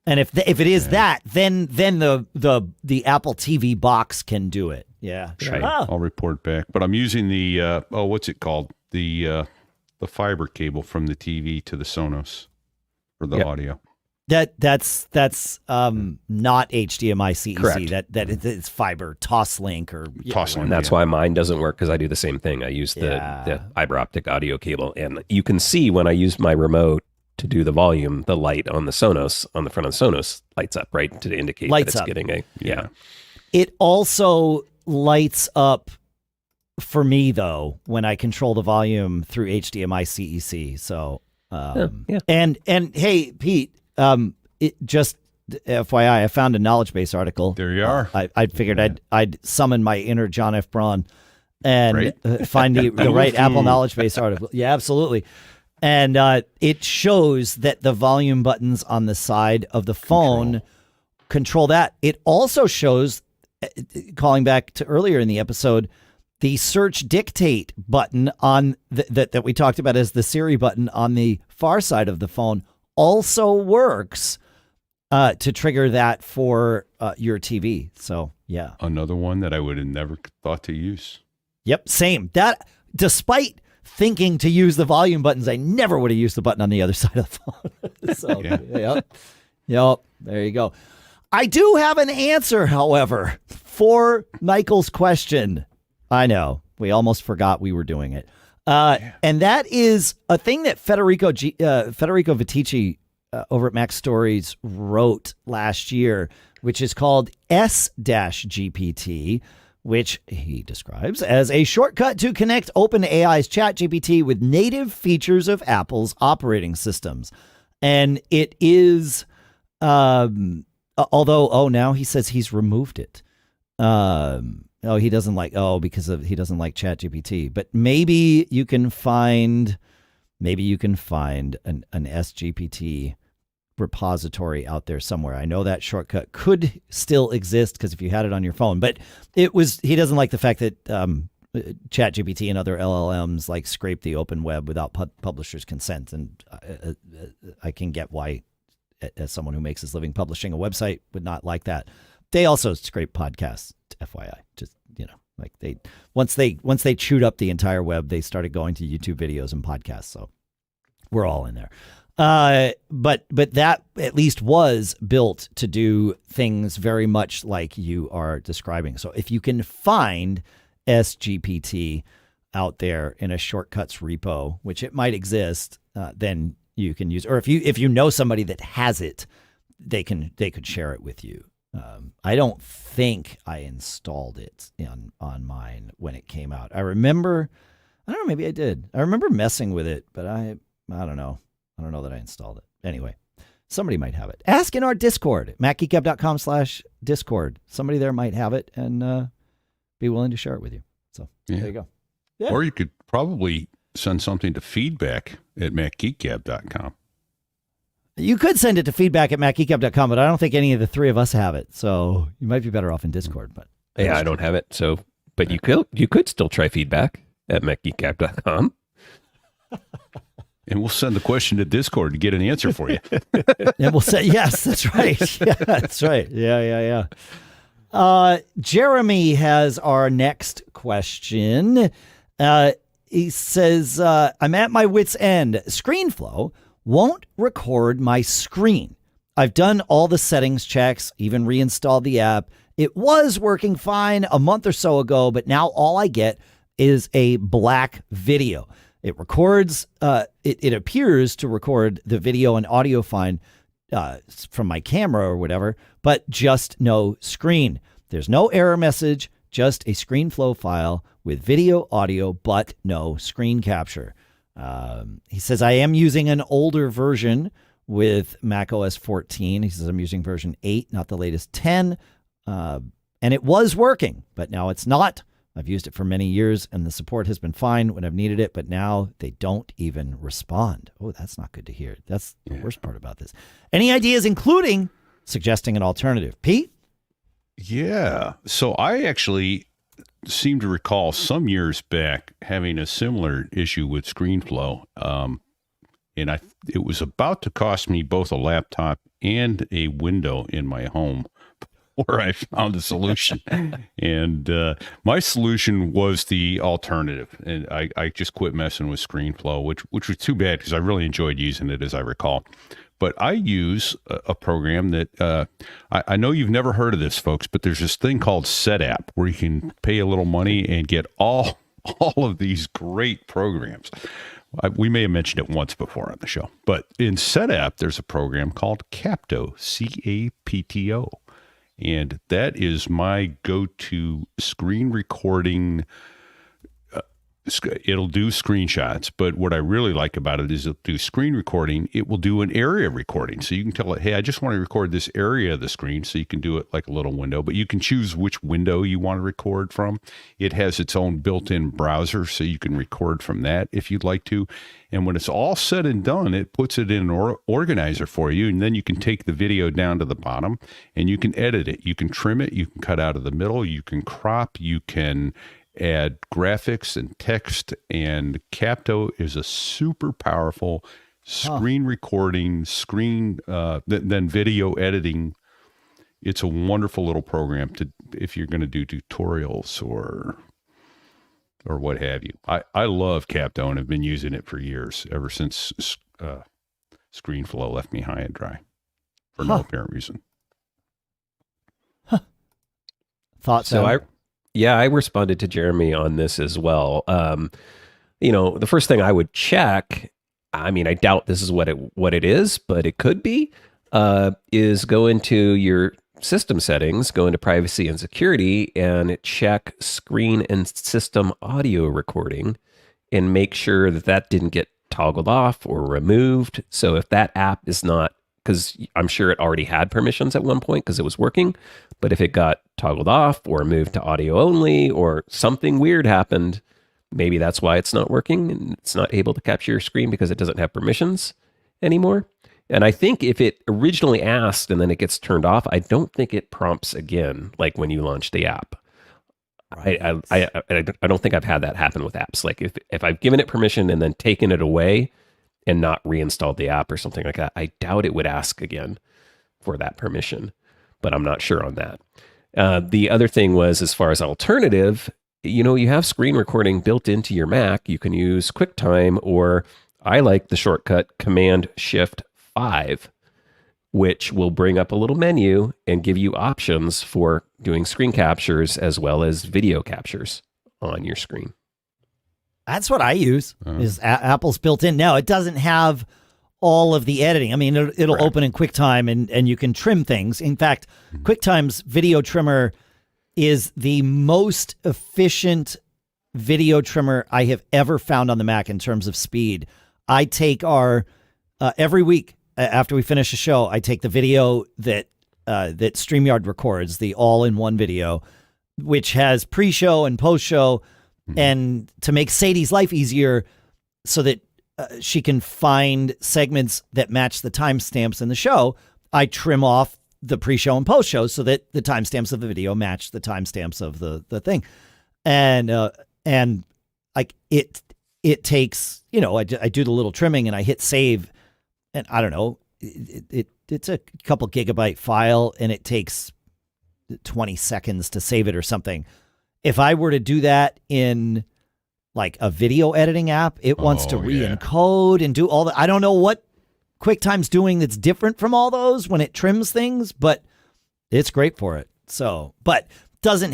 And if it is that, then the Apple TV box can do it. Yeah, right. I'll report back. But I'm using the what's it called? The fiber cable from the TV to the Sonos for the audio. That's not HDMI CEC. Correct. That it's fiber Toslink or Toslink. And that's why mine doesn't work because I do the same thing. I use the fiber optic audio cable, and you can see when I use my remote to do the volume, the light on the Sonos, on the front of the Sonos lights up, right? To indicate that it's getting a, It also lights up for me though, when I control the volume through HDMI CEC. So, and hey, Pete, it just FYI, I found a knowledge base article. There you are. I figured I'd summon my inner John F. Braun and find the right Apple knowledge base article. Yeah, absolutely. And it shows that the volume buttons on the side of the phone control that. It also shows, calling back to earlier in the episode, the search dictate button on that we talked about as the Siri button on the far side of the phone also works to trigger that for your TV. So, yeah. Another one that I would have never thought to use. Yep, same. That, despite thinking to use the volume buttons, I never would have used the button on the other side of the phone. So, yep, there you go. I do have an answer, however, for Michael's question. I know, we almost forgot we were doing it. And that is a thing that Federico Viticci over at Mac Stories wrote last year, which is called S-GPT, which he describes as a shortcut to connect OpenAI's ChatGPT with native features of Apple's operating systems. And it is, although, now he says he's removed it. Oh, he doesn't like. Oh, he doesn't like ChatGPT. But maybe you can find an SGPT repository out there somewhere. I know that shortcut could still exist because if you had it on your phone, but he doesn't like the fact that ChatGPT and other LLMs like scrape the open web without publishers' consent, and I can get why, as someone who makes his living publishing a website, would not like that. They also scrape podcasts, FYI. Just like once they chewed up the entire web, they started going to YouTube videos and podcasts. So we're all in there. But that at least was built to do things very much like you are describing. So if you can find SGPT out there in a shortcuts repo, which it might exist, then you can use, or if you know somebody that has it, they could share it with you. I don't think I installed it on mine when it came out. I don't know, maybe I did. I remember messing with it, but I don't know. I don't know that I installed it. Anyway, somebody might have it. Ask in our Discord, macgeekgab.com/Discord. Somebody there might have it and be willing to share it with you. So there you go. Yeah. Or you could probably send something to feedback@macgeekgab.com. You could send it to feedback@macgeekgab.com, but I don't think any of the three of us have it. So you might be better off in Discord. But yeah, I don't have it. So, but you could still try feedback@macgeekgab.com. And we'll send the question to Discord to get an answer for you. And we'll say, yes, that's right. Yeah, that's right. Yeah. Jeremy has our next question. He says, I'm at my wit's end. ScreenFlow won't record my screen. I've done all the settings checks, even reinstalled the app. It was working fine a month or so ago, but now all I get is a black video. It records, it appears to record the video and audio fine from my camera or whatever, but just no screen. There's no error message, just a ScreenFlow file with video, audio, but no screen capture. He says, I am using an older version with macOS 14. He says, I'm using version 8, not the latest 10. And it was working, but now it's not. I've used it for many years, and the support has been fine when I've needed it, but now they don't even respond. Oh, that's not good to hear. That's the worst part about this. Any ideas, including suggesting an alternative? Pete? Yeah. So I actually seem to recall some years back having a similar issue with ScreenFlow. And it was about to cost me both a laptop and a window in my home where I found a solution. And my solution was the alternative. And I just quit messing with ScreenFlow, which was too bad because I really enjoyed using it, as I recall. But I use a program that I know you've never heard of this, folks, but there's this thing called SetApp where you can pay a little money and get all of these great programs. We may have mentioned it once before on the show, but in SetApp, there's a program called Capto, CAPTO. And that is my go-to screen recording. It'll do screenshots, but what I really like about it is it'll do screen recording. It will do an area recording. So you can tell it, hey, I just want to record this area of the screen. So you can do it like a little window, but you can choose which window you want to record from. It has its own built-in browser, so you can record from that if you'd like to. And when it's all said and done, it puts it in an organizer for you. And then you can take the video down to the bottom and you can edit it. You can trim it. You can cut out of the middle. You can crop. You can add graphics and text, and Capto is a super powerful screen recording, then video editing. It's a wonderful little program if you're going to do tutorials or what have you. I love Capto and have been using it for years, ever since ScreenFlow left me high and dry for no apparent reason. Thoughts? So I responded to Jeremy on this as well. The first thing I would check, I mean, I doubt this is what it is, but it could be, is go into your system settings, go into privacy and security, and check screen and system audio recording and make sure that didn't get toggled off or removed. So if that app is not because I'm sure it already had permissions at one point because it was working. But if it got toggled off or moved to audio only or something weird happened, maybe that's why it's not working and it's not able to capture your screen because it doesn't have permissions anymore. And I think if it originally asked and then it gets turned off, I don't think it prompts again, like when you launch the app. I don't think I've had that happen with apps. Like if I've given it permission and then taken it away and not reinstalled the app or something like that, I doubt it would ask again for that permission, but I'm not sure on that. The other thing was, as far as alternative, you have screen recording built into your Mac. You can use QuickTime, or I like the shortcut Command-Shift-5, which will bring up a little menu and give you options for doing screen captures as well as video captures on your screen. That's what I use, is Apple's built in. Now, it doesn't have all of the editing. I mean, it'll Right. open in QuickTime and you can trim things. In fact, QuickTime's video trimmer is the most efficient video trimmer I have ever found on the Mac in terms of speed. I take every week, after we finish a show, I take the video that StreamYard records, the all-in-one video, which has pre-show and post-show, and to make Sadie's life easier so that she can find segments that match the timestamps in the show, I trim off the pre-show and post-show so that the timestamps of the video match the timestamps of the thing. And like it takes, I do the little trimming and I hit save. And I don't know, it's a couple gigabyte file and it takes 20 seconds to save it or something. If I were to do that in like a video editing app, it wants to re-encode and do all that. I don't know what QuickTime's doing that's different from all those when it trims things, but it's great for it. So, but it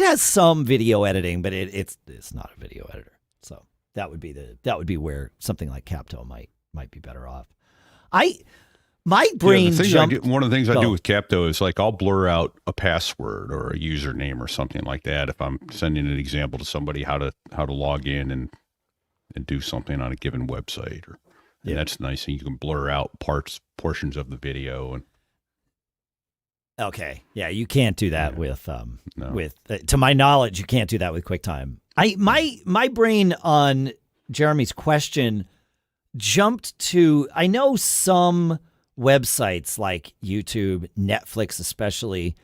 has some video editing, but it's not a video editor. So that would be where something like Capto might be better off. My brain jumped. One of the things I do with Capto is like I'll blur out a password or a username or something like that if I'm sending an example to somebody how to log in and do something on a given website. And that's nice. And you can blur out portions of the video. Okay, yeah, you can't do that with to my knowledge, you can't do that with QuickTime. My brain on Jeremy's question jumped to, I know some websites like YouTube, Netflix especially,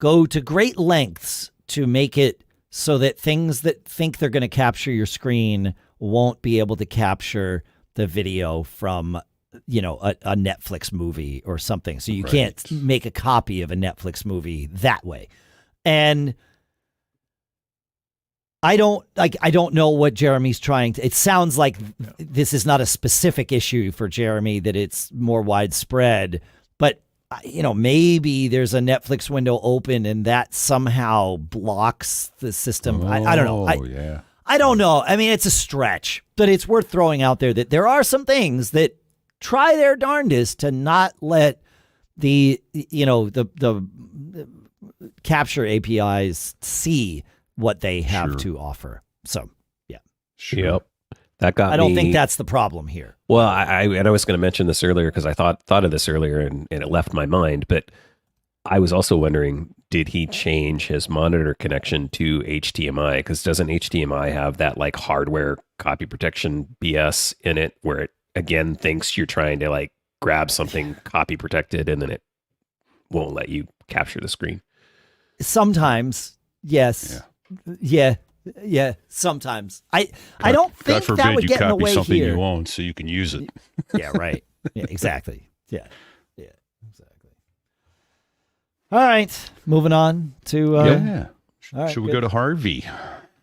go to great lengths to make it so that things that think they're going to capture your screen won't be able to capture the video from, a Netflix movie or something. So you can't make a copy of a Netflix movie that way. And I don't know what Jeremy's trying to. It sounds like this is not a specific issue for Jeremy, that it's more widespread. But maybe there's a Netflix window open and that somehow blocks the system. I don't know. I don't know. I mean, it's a stretch, but it's worth throwing out there that there are some things that try their darndest to not let the capture APIs see what they have to offer. So, yeah. Sure. Yep. That got I don't think that's the problem here. Well, I was going to mention this earlier because I thought of this earlier and it left my mind, but I was also wondering, did he change his monitor connection to HDMI? Because doesn't HDMI have that like hardware copy protection BS in it where it again thinks you're trying to like grab something copy protected and then it won't let you capture the screen? Sometimes, yes. Yeah. Sometimes. I don't think God that would forbid get in the you copy way something here. you own so you can use it. Yeah, right. Yeah, exactly. Yeah, exactly. All right, moving on to All right, Should we go to Harvey?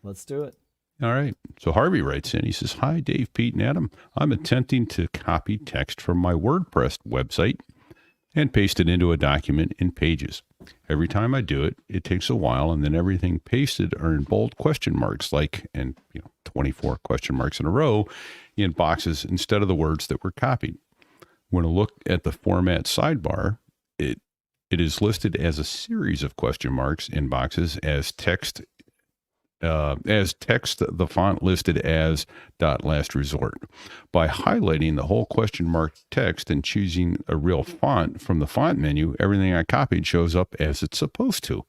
Let's do it. All right. So Harvey writes in. He says, "Hi, Dave, Pete, and Adam. I'm attempting to copy text from my WordPress website and paste it into a document in Pages. Every time I do it, it takes a while, and then everything pasted are in bold question marks, like, and 24 question marks in a row in boxes instead of the words that were copied. When I look at the format sidebar, it is listed as a series of question marks in boxes as text as text the font listed as .last resort. By highlighting the whole question mark text and choosing a real font from the font menu, everything I copied shows up as it's supposed to.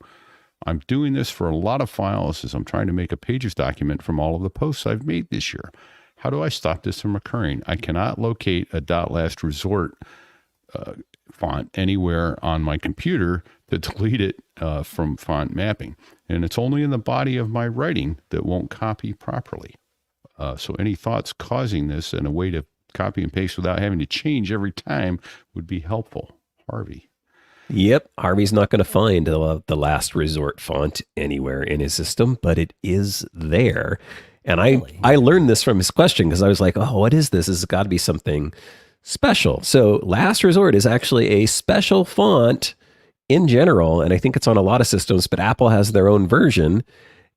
I'm doing this for a lot of files as I'm trying to make a Pages document from all of the posts I've made this year. How do I stop this from occurring? I cannot locate a .last resort font anywhere on my computer to delete it from font mapping. And it's only in the body of my writing that won't copy properly. So any thoughts causing this and a way to copy and paste without having to change every time would be helpful. Harvey. Yep, Harvey's not going to find the last resort font anywhere in his system, but it is there. And I learned this from his question because I was like, oh, what is this? This has got to be something special. So last resort is actually a special font in general, and I think it's on a lot of systems, but Apple has their own version,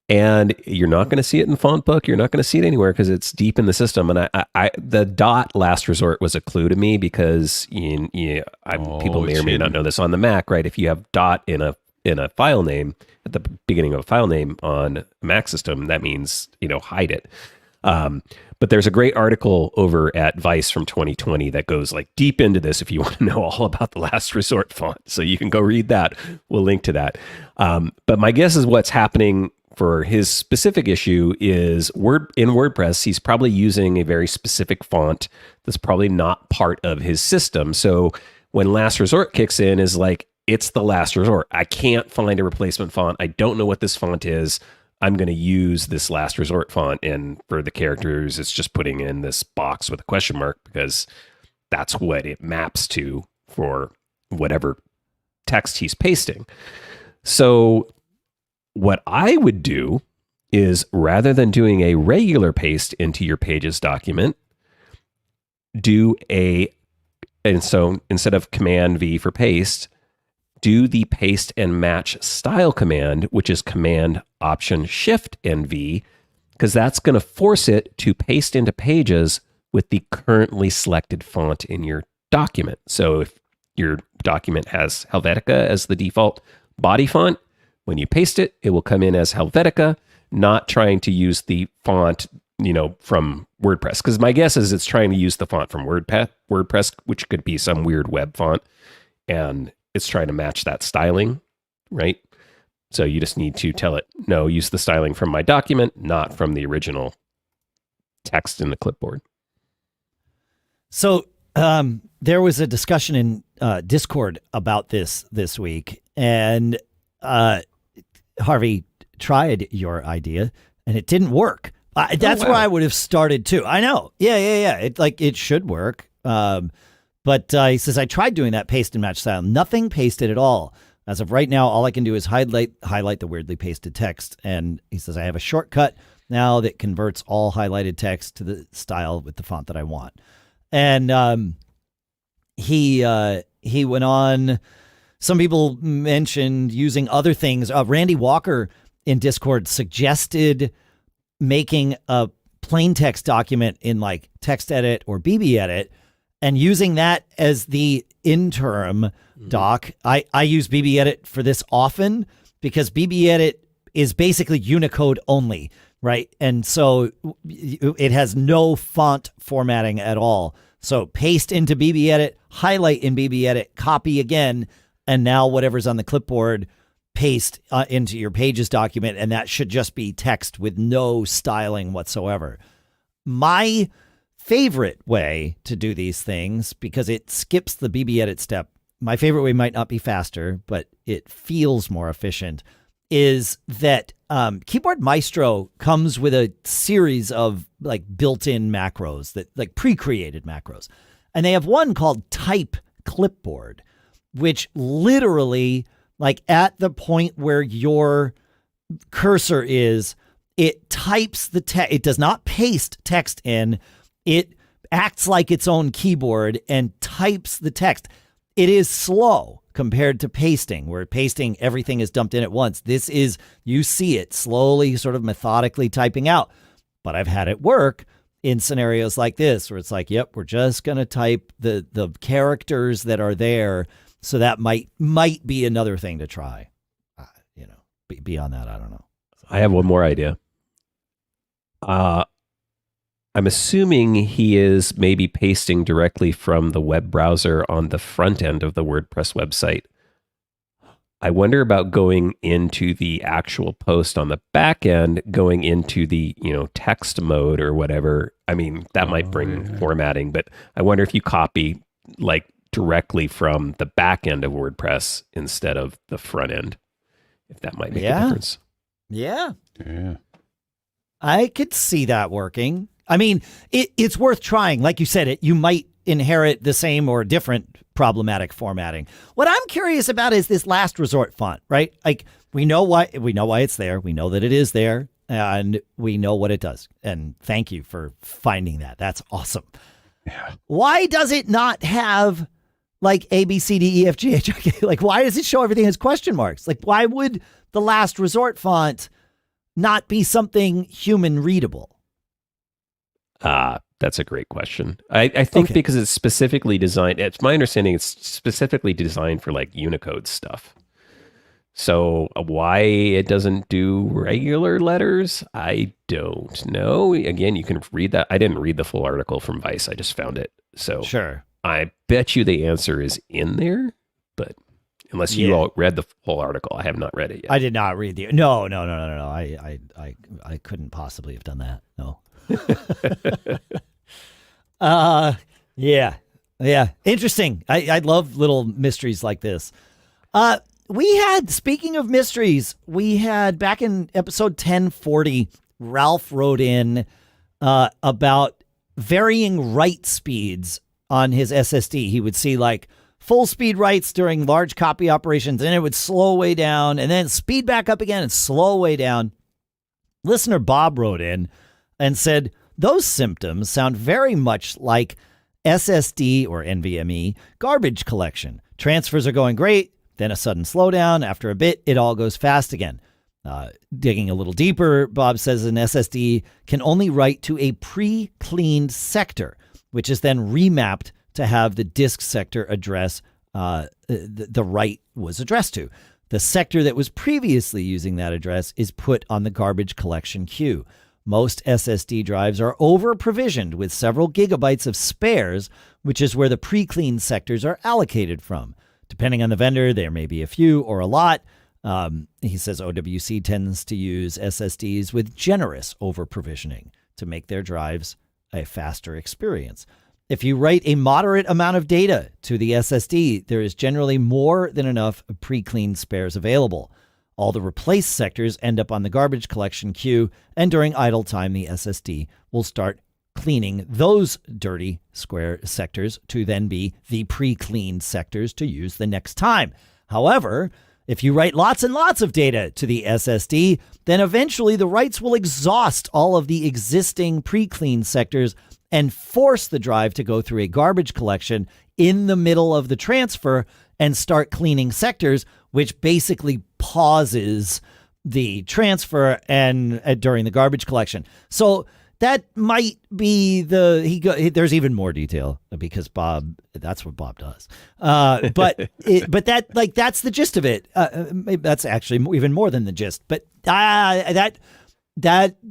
and you're not going to see it in Font Book. You're not going to see it anywhere because it's deep in the system. And the dot last resort was a clue to me because people may or may not know this on the Mac, right? If you have dot in a file name at the beginning of a file name on a Mac system, that means, hide it. But there's a great article over at Vice from 2020 that goes like deep into this if you want to know all about the last resort font. So you can go read that. We'll link to that. But my guess is what's happening for his specific issue is in WordPress, he's probably using a very specific font that's probably not part of his system. So when last resort kicks in is like, it's the last resort. I can't find a replacement font. I don't know what this font is. I'm going to use this last resort font. And for the characters, it's just putting in this box with a question mark because that's what it maps to for whatever text he's pasting. So what I would do is rather than doing a regular paste into your Pages document, and so instead of Command V for paste, do the paste and match style command, which is Command Option Shift and V, because that's going to force it to paste into Pages with the currently selected font in your document. So if your document has Helvetica as the default body font, when you paste it, it will come in as Helvetica, not trying to use the font, from WordPress. Because my guess is it's trying to use the font from WordPress, which could be some weird web font, and it's trying to match that styling, right? So you just need to tell it, no, use the styling from my document, not from the original text in the clipboard. So there was a discussion in Discord about this week, and Harvey tried your idea and it didn't work. That's where I would have started too. I know. Yeah. It should work. But he says, I tried doing that paste and match style. Nothing pasted at all. As of right now, all I can do is highlight the weirdly pasted text. And he says, I have a shortcut now that converts all highlighted text to the style with the font that I want. And he went on. Some people mentioned using other things. Randy Walker in Discord suggested making a plain text document in like TextEdit or BBEdit and using that as the interim doc. I use BBEdit for this often because BBEdit is basically Unicode only, right? And so it has no font formatting at all. So paste into BBEdit, highlight in BBEdit, copy again, and now whatever's on the clipboard, paste into your Pages document, and that should just be text with no styling whatsoever. My favorite way to do these things, because it skips the BBEdit step, my favorite way might not be faster, but it feels more efficient, is that Keyboard Maestro comes with a series of like built-in macros, that like pre-created macros. And they have one called Type Clipboard, which literally, like at the point where your cursor is, it types the text. It does not paste text in. It acts like its own keyboard and types the text. It is slow compared to pasting, where pasting, everything is dumped in at once. This is, you see it slowly, sort of methodically typing out. But I've had it work in scenarios like this, where it's like, yep, we're just going to type the characters that are there. So that might be another thing to try. Beyond that, I don't know. I have one more idea. I'm assuming he is maybe pasting directly from the web browser on the front end of the WordPress website. I wonder about going into the actual post on the back end, going into the, text mode or whatever. I mean, that might bring formatting, but I wonder if you copy like directly from the back end of WordPress instead of the front end, if that might make a difference. Yeah. Yeah. I could see that working. I mean, it's worth trying. Like you said, you might inherit the same or different problematic formatting. What I'm curious about is this last resort font, right? Like we know why it's there. We know that it is there, and we know what it does. And thank you for finding that. That's awesome. Yeah. Why does it not have like A, B, C, D, E, F, G, H, I, K? Like, why does it show everything as question marks? Like, why would the last resort font not be something human readable? That's a great question. I think because it's specifically designed, it's my understanding it's specifically designed for like Unicode stuff. So why it doesn't do regular letters, I don't know. Again, you can read that. I didn't read the full article from Vice. I just found it. So sure. I bet you the answer is in there, but unless you all read the whole article, I have not read it yet. I did not read the. No. I couldn't possibly have done that. No. Yeah. Interesting. I love little mysteries like this. Speaking of mysteries, we had back in episode 1040, Ralph wrote in about varying write speeds on his SSD. He would see like full speed writes during large copy operations, and it would slow way down and then speed back up again and slow way down. Listener Bob wrote in and said, those symptoms sound very much like SSD or NVMe garbage collection. Transfers are going great, then a sudden slowdown. After a bit, it all goes fast again. Digging a little deeper, Bob says an SSD can only write to a pre-cleaned sector, which is then remapped to have the disk sector address the write was addressed to. The sector that was previously using that address is put on the garbage collection queue. Most SSD drives are over-provisioned with several gigabytes of spares, which is where the pre-cleaned sectors are allocated from. Depending on the vendor, there may be a few or a lot. He says OWC tends to use SSDs with generous over-provisioning to make their drives a faster experience. If you write a moderate amount of data to the SSD, there is generally more than enough pre-cleaned spares available. All the replaced sectors end up on the garbage collection queue, and during idle time, the SSD will start cleaning those dirty square sectors to then be the pre-cleaned sectors to use the next time. However, if you write lots and lots of data to the SSD, then eventually the writes will exhaust all of the existing pre-cleaned sectors and force the drive to go through a garbage collection in the middle of the transfer and start cleaning sectors, which basically pauses the transfer and during the garbage collection. So that might be there's even more detail because Bob, that's what Bob does. But that's the gist of it. That's actually even more than the gist, but that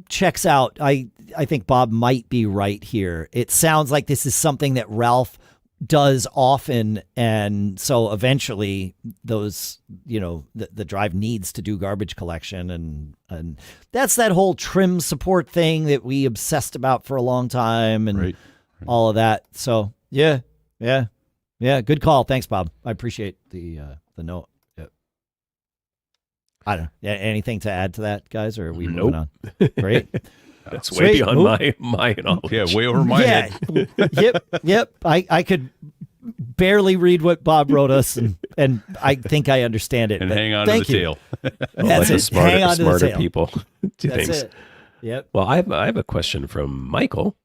checks out. I think Bob might be right here. It sounds like this is something that Ralph does often, and so eventually those, the drive needs to do garbage collection, and that's that whole trim support thing that we obsessed about for a long time, and right. All of that. So yeah, good call. Thanks, Bob. I appreciate the note. Yep. I don't know. Yeah, anything to add to that, guys, or are we moving on? Great. That's way beyond my knowledge. Yeah, way over my head. Yep. I could barely read what Bob wrote us, and I think I understand it. And hang on to the tail. That's it. Hang on to the tail. People do That's things. it. Yep. Well, I have a question from Michael.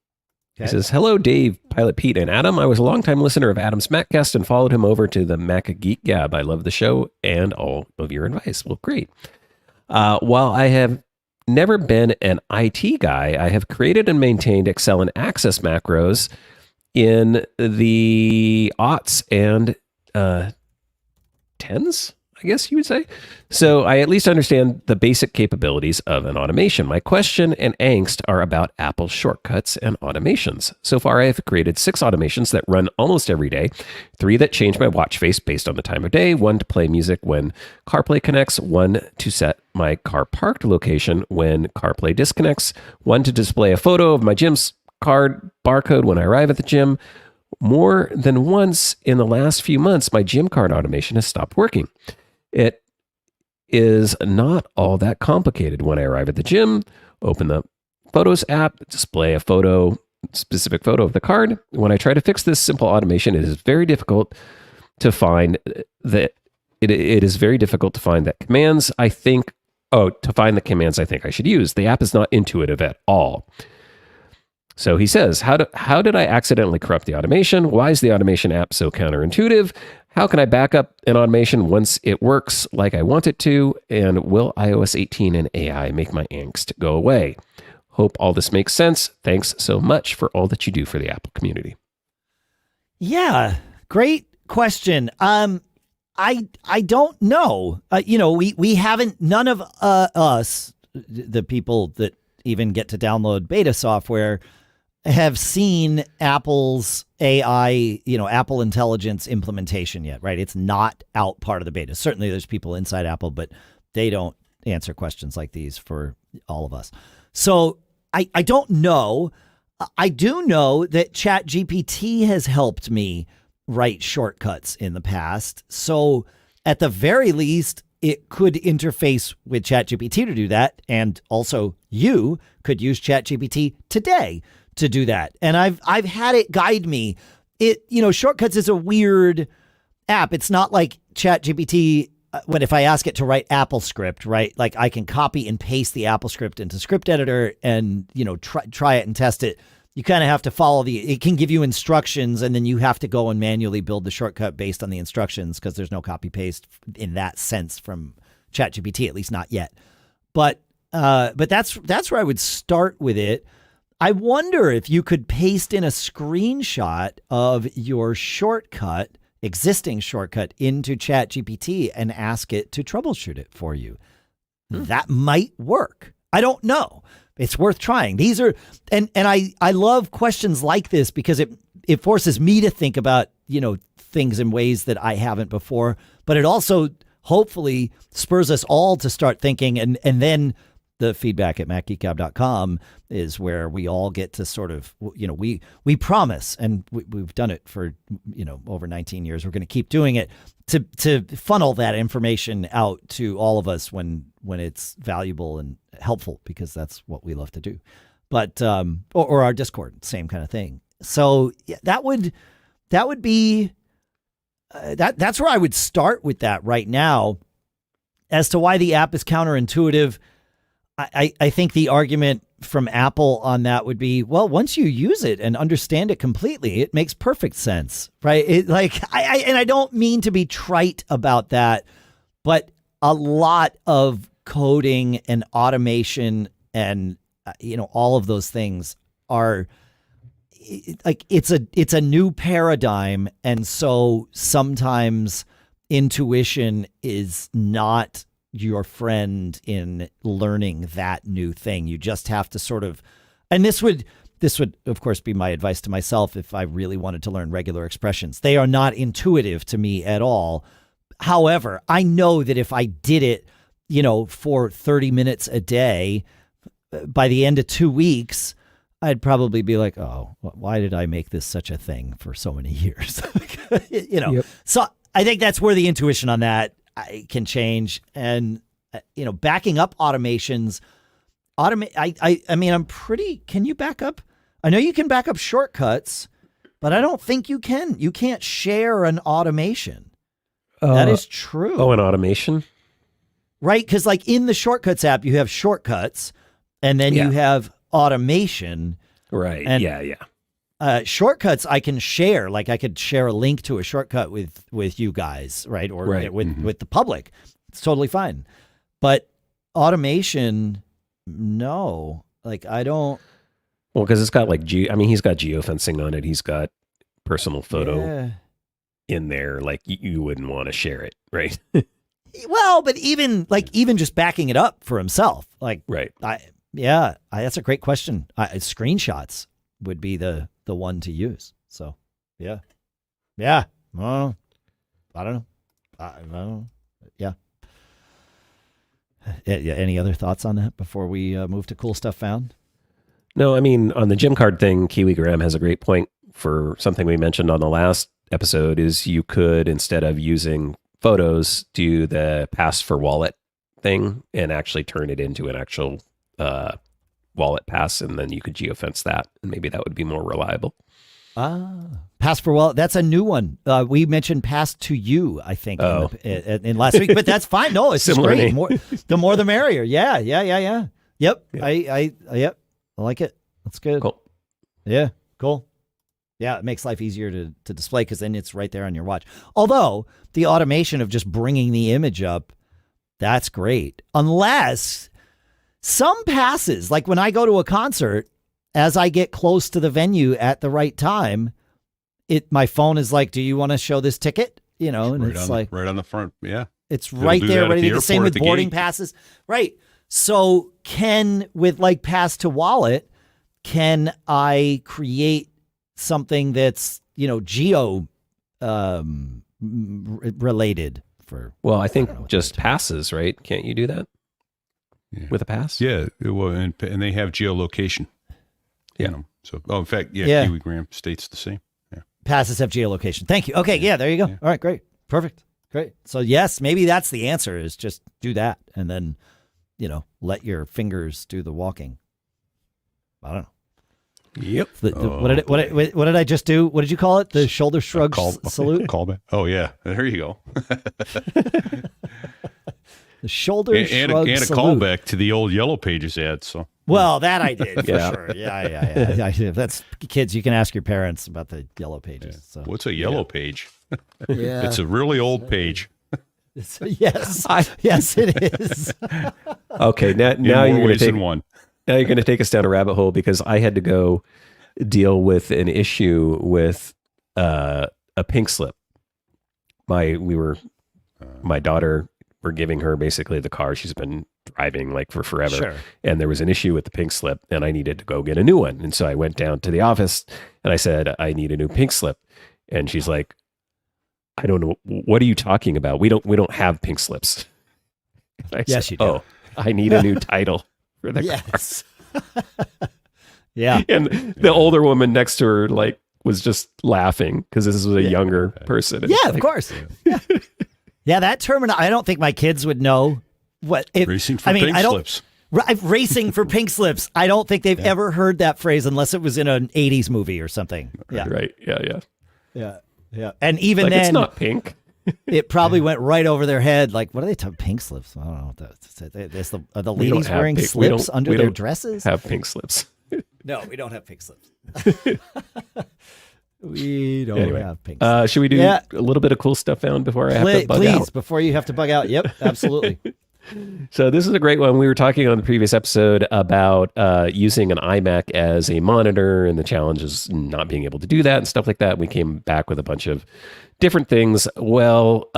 Okay. He says, hello, Dave, Pilot Pete, and Adam. I was a longtime listener of Adam's Maccast and followed him over to the Mac Geek Gab. I love the show and all of your advice. Well, great. While I have never been an IT guy, I have created and maintained Excel and Access macros in the aughts and tens. I guess you would say. So I at least understand the basic capabilities of an automation. My question and angst are about Apple shortcuts and automations. So far, I have created 6 automations that run almost every day, 3 that change my watch face based on the time of day, 1 to play music when CarPlay connects, 1 to set my car parked location when CarPlay disconnects, 1 to display a photo of my gym's card barcode when I arrive at the gym. More than once in the last few months, my gym card automation has stopped working. It is not all that complicated. When I arrive at the gym, open the Photos app, display a specific photo of the card. When I try to fix this simple automation, it is very difficult to find that commands I think I should use. The app is not intuitive at all. So he says, how did I accidentally corrupt the automation? Why is the automation app so counterintuitive? How can I back up an automation once it works like I want it to? And will iOS 18 and AI make my angst go away? Hope all this makes sense. Thanks so much for all that you do for the Apple community. Yeah, great question. I don't know. We haven't, none of us, the people that even get to download beta software, have seen Apple's AI, Apple Intelligence implementation yet, right? It's not out part of the beta. Certainly there's people inside Apple, but they don't answer questions like these for all of us. So I don't know. I do know that ChatGPT has helped me write shortcuts in the past. So at the very least, it could interface with ChatGPT to do that. And also you could use ChatGPT today to do that. And I've had it guide me. Shortcuts is a weird app. It's not like ChatGPT if I ask it to write Apple script, right? Like I can copy and paste the Apple script into script editor and, try it and test it. You kind of have to follow it can give you instructions and then you have to go and manually build the shortcut based on the instructions because there's no copy paste in that sense from ChatGPT, at least not yet. But that's where I would start with it. I wonder if you could paste in a screenshot of your existing shortcut into ChatGPT and ask it to troubleshoot it for you. That might work. I don't know. It's worth trying. These are, and I love questions like this because it forces me to think about, things in ways that I haven't before, but it also hopefully spurs us all to start thinking. And then the feedback at macgeekgab.com is where we all get to sort of, we promise, and we've done it for, over 19 years. We're going to keep doing it to funnel that information out to all of us when it's valuable and helpful, because that's what we love to do. But, or our Discord, same kind of thing. So yeah, that would be, that's where I would start with that right now. As to why the app is counterintuitive, I think the argument from Apple on that would be, well, once you use it and understand it completely, it makes perfect sense, right? I don't mean to be trite about that, but a lot of coding and automation and, all of those things are like, it's a new paradigm. And so sometimes intuition is not your friend in learning that new thing. You just have to sort of, and this would of course be my advice to myself if I really wanted to learn regular expressions. They are not intuitive to me at all. However, I know that if I did it, for 30 minutes a day, by the end of 2 weeks, I'd probably be like, oh, why did I make this such a thing for so many years? Yep. So I think that's where the intuition on that can change. And, backing up automations, can you back up? I know you can back up shortcuts, but I don't think you can. You can't share an automation. That is true. Oh, an automation? Right. Because like in the Shortcuts app, you have shortcuts and then you have automation. Right. And, yeah. Shortcuts I can share. Like I could share a link to a shortcut with you guys, right? Or with the public. It's totally fine. But automation, no. Like I don't. Well, because it's got he's got geofencing on it. He's got personal photo in there. Like you wouldn't want to share it, right? Well, but even just backing it up for himself, like Right. that's a great question. Screenshots would be the one to use. So yeah. Well, I don't know. Yeah. Any other thoughts on that before we move to cool stuff found? No, I mean, on the gym card thing, Kiwi Graham has a great point for something we mentioned on the last episode is you could, instead of using photos, do the pass for wallet thing and actually turn it into an actual wallet pass, and then you could geofence that, and maybe that would be more reliable. Pass for wallet. That's a new one. We mentioned pass to you, I think, in last week, but that's fine. No, it's just great. The more the merrier. Yeah. Yep. I like it. That's good. Cool. Yeah. Cool. Yeah. It makes life easier to display because then it's right there on your watch. Although the automation of just bringing the image up, that's great. Unless some passes, like when I go to a concert, as I get close to the venue at the right time, my phone is like, do you want to show this ticket? You know, and it's like right on the front. Yeah. It's right there, ready to go. Same with boarding passes. Right. So with like pass to wallet, can I create something that's, geo related for? Well, I think just passes, right? Can't you do that with a pass? Yeah. Well, and they have geolocation. Yeah. So, in fact, Kiwi Graham states the same. Yeah. Passes have geolocation. Thank you. Okay. Yeah. There you go. Yeah. All right. Great. Perfect. Great. So yes, maybe that's the answer is just do that. And then, let your fingers do the walking. I don't know. Yep. What did I just do? What did you call it? The shoulder shrug salute? Callback. Oh yeah. There you go. The shoulder shrug and a salute. callback to the old Yellow Pages ad. So. Well, that I did for sure. Yeah. That's kids. You can ask your parents about the Yellow Pages. Yeah. So. What's a Yellow Page? Yeah. It's a really old page. Yes. Yes, it is. Okay. Now you're going to Now you're going to take us down a rabbit hole because I had to go deal with an issue with a pink slip. My daughter, we're giving her basically the car she's been driving like for forever. Sure. And there was an issue with the pink slip and I needed to go get a new one. And so I went down to the office and I said, I need a new pink slip. And she's like, I don't know. What are you talking about? We don't have pink slips. Yes, said, you do. Oh, I need a new title for the car. Yeah. And the older woman next to her was just laughing because this was a younger person. Yeah, of course. Yeah, that term, I don't think my kids would know what it, racing for pink slips. Racing for pink slips. I don't think they've ever heard that phrase unless it was in an 80s movie or something. Yeah. Right. Yeah. And even then, it's not pink. It probably went right over their head. Like, what are they talking? Pink slips? I don't know what that's. Are the ladies wearing slips under their dresses? Have pink slips. No, we don't have pink slips. We don't have pink slips. Should we do a little bit of cool stuff found before I have to bug out? Please, before you have to bug out. Yep, absolutely. So this is a great one. We were talking on the previous episode about using an iMac as a monitor and the challenges not being able to do that and stuff like that. We came back with a bunch of different things. Well,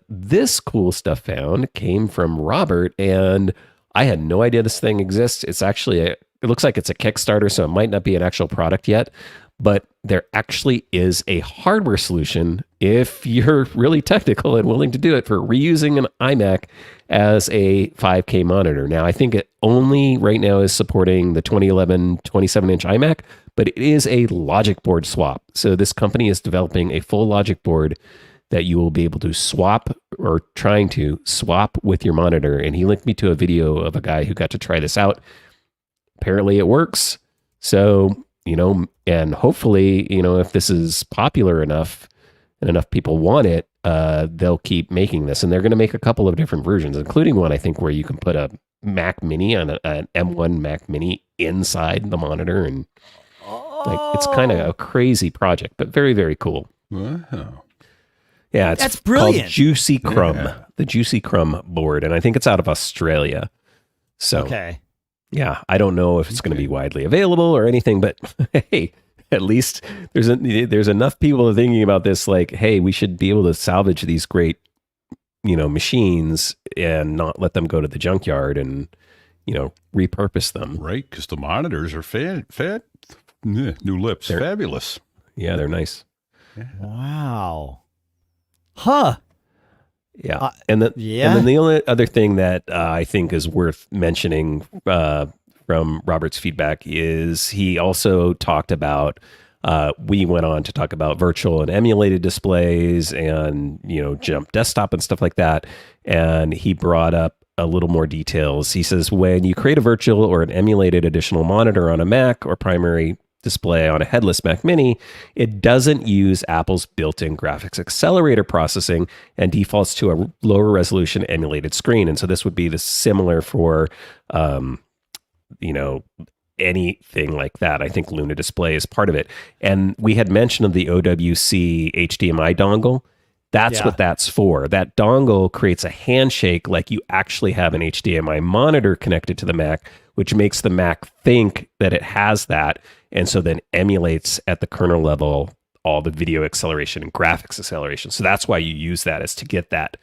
this cool stuff found came from Robert, and I had no idea this thing exists. It's actually it looks like it's a Kickstarter, so it might not be an actual product yet, but there actually is a hardware solution if you're really technical and willing to do it for reusing an iMac as a 5K monitor. Now, I think it only right now is supporting the 2011 27-inch iMac, but it is a logic board swap. So this company is developing a full logic board that you will be able to swap or trying to swap with your monitor. And he linked me to a video of a guy who got to try this out. Apparently it works. So, and hopefully, if this is popular enough and enough people want it, they'll keep making this. And they're going to make a couple of different versions, including one, I think, where you can put a Mac Mini on an M1 Mac Mini inside the monitor. And it's kind of a crazy project, but very, very cool. Wow. Yeah, that's brilliant. Called Juicy Crumb, the Juicy Crumb board. And I think it's out of Australia. So, yeah, I don't know if it's going to be widely available or anything, but hey, at least there's enough people thinking about this. Like, hey, we should be able to salvage these great machines and not let them go to the junkyard and, repurpose them. Right, because the monitors are new lips, fabulous. Yeah, they're nice. Wow. Huh. Yeah. And then the only other thing that I think is worth mentioning from Robert's feedback is he also talked about, we went on to talk about virtual and emulated displays and, jump desktop and stuff like that. And he brought up a little more details. He says, when you create a virtual or an emulated additional monitor on a Mac or primary display on a headless Mac Mini, it doesn't use Apple's built-in graphics accelerator processing and defaults to a lower resolution emulated screen. And so this would be the similar for, anything like that. I think Luna Display is part of it. And we had mentioned the OWC HDMI dongle. That's what that's for. That dongle creates a handshake like you actually have an HDMI monitor connected to the Mac, which makes the Mac think that it has that, and so then emulates at the kernel level all the video acceleration and graphics acceleration. So that's why you use that, is to get that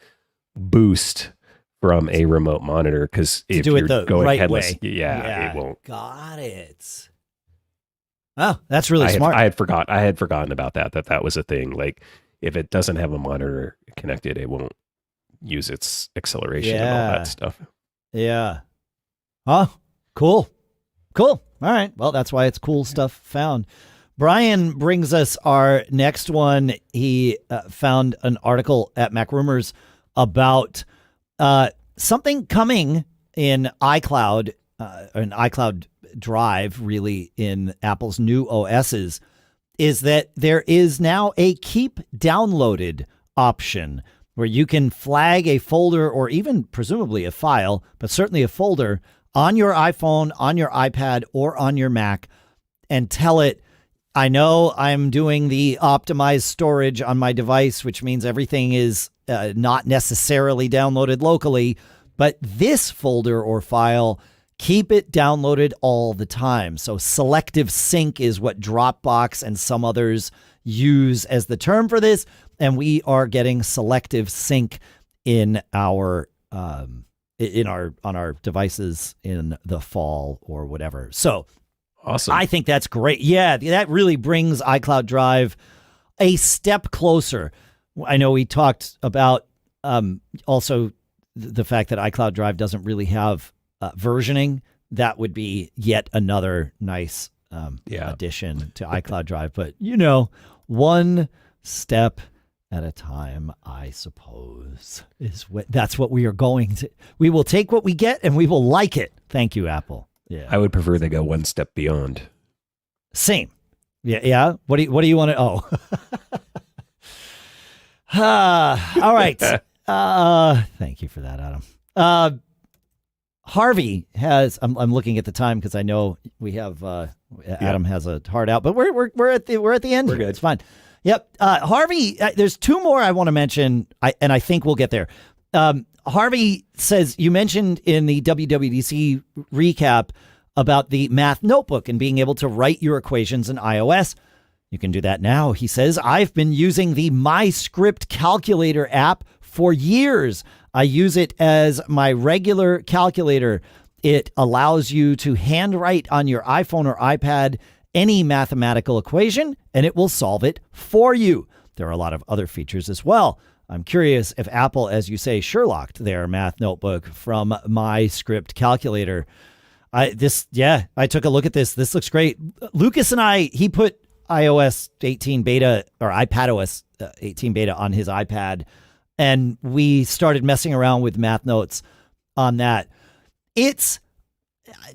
boost from a remote monitor, because if do it you're the going right headless, way. it won't. Got it. Oh, that's really smart. I had forgotten about that was a thing. Like, if it doesn't have a monitor connected, it won't use its acceleration and all that stuff. Yeah. Oh, cool. All right. Well, that's why it's cool stuff found. Brian brings us our next one. He found an article at Mac Rumors about something coming in iCloud, an iCloud drive, really, in Apple's new OSs, is that there is now a keep downloaded option where you can flag a folder or even presumably a file, but certainly a folder on your iPhone, on your iPad, or on your Mac, and tell it, I know I'm doing the optimized storage on my device, which means everything is not necessarily downloaded locally, but this folder or file, keep it downloaded all the time. So selective sync is what Dropbox and some others use as the term for this, and we are getting selective sync in our on our devices in the fall or whatever. So awesome. I think that's great. Yeah, that really brings iCloud Drive a step closer. I know we talked about also the fact that iCloud Drive doesn't really have versioning. That would be yet another nice addition to iCloud Drive. But, one step at a time, I suppose, that's what we are going to. We will take what we get and we will like it. Thank you, Apple. Yeah, I would prefer they go one step beyond. Same. Yeah. What do you want to? Oh, all right. Thank you for that, Adam. Harvey has. I'm looking at the time because I know we have. Adam has a hard out, but we're at the end. We're good. It's fine. Yep. Harvey, there's two more I want to mention, and I think we'll get there. Harvey says, you mentioned in the WWDC recap about the math notebook and being able to write your equations in iOS. You can do that now. He says, I've been using the MyScript Calculator app for years. I use it as my regular calculator. It allows you to handwrite on your iPhone or iPad any mathematical equation, and it will solve it for you. There are a lot of other features as well. I'm curious if Apple, as you say, Sherlocked their math notebook from MyScript Calculator. I took a look at this. This looks great. Lucas and he put iOS 18 beta or iPadOS 18 beta on his iPad, and we started messing around with math notes on that. It's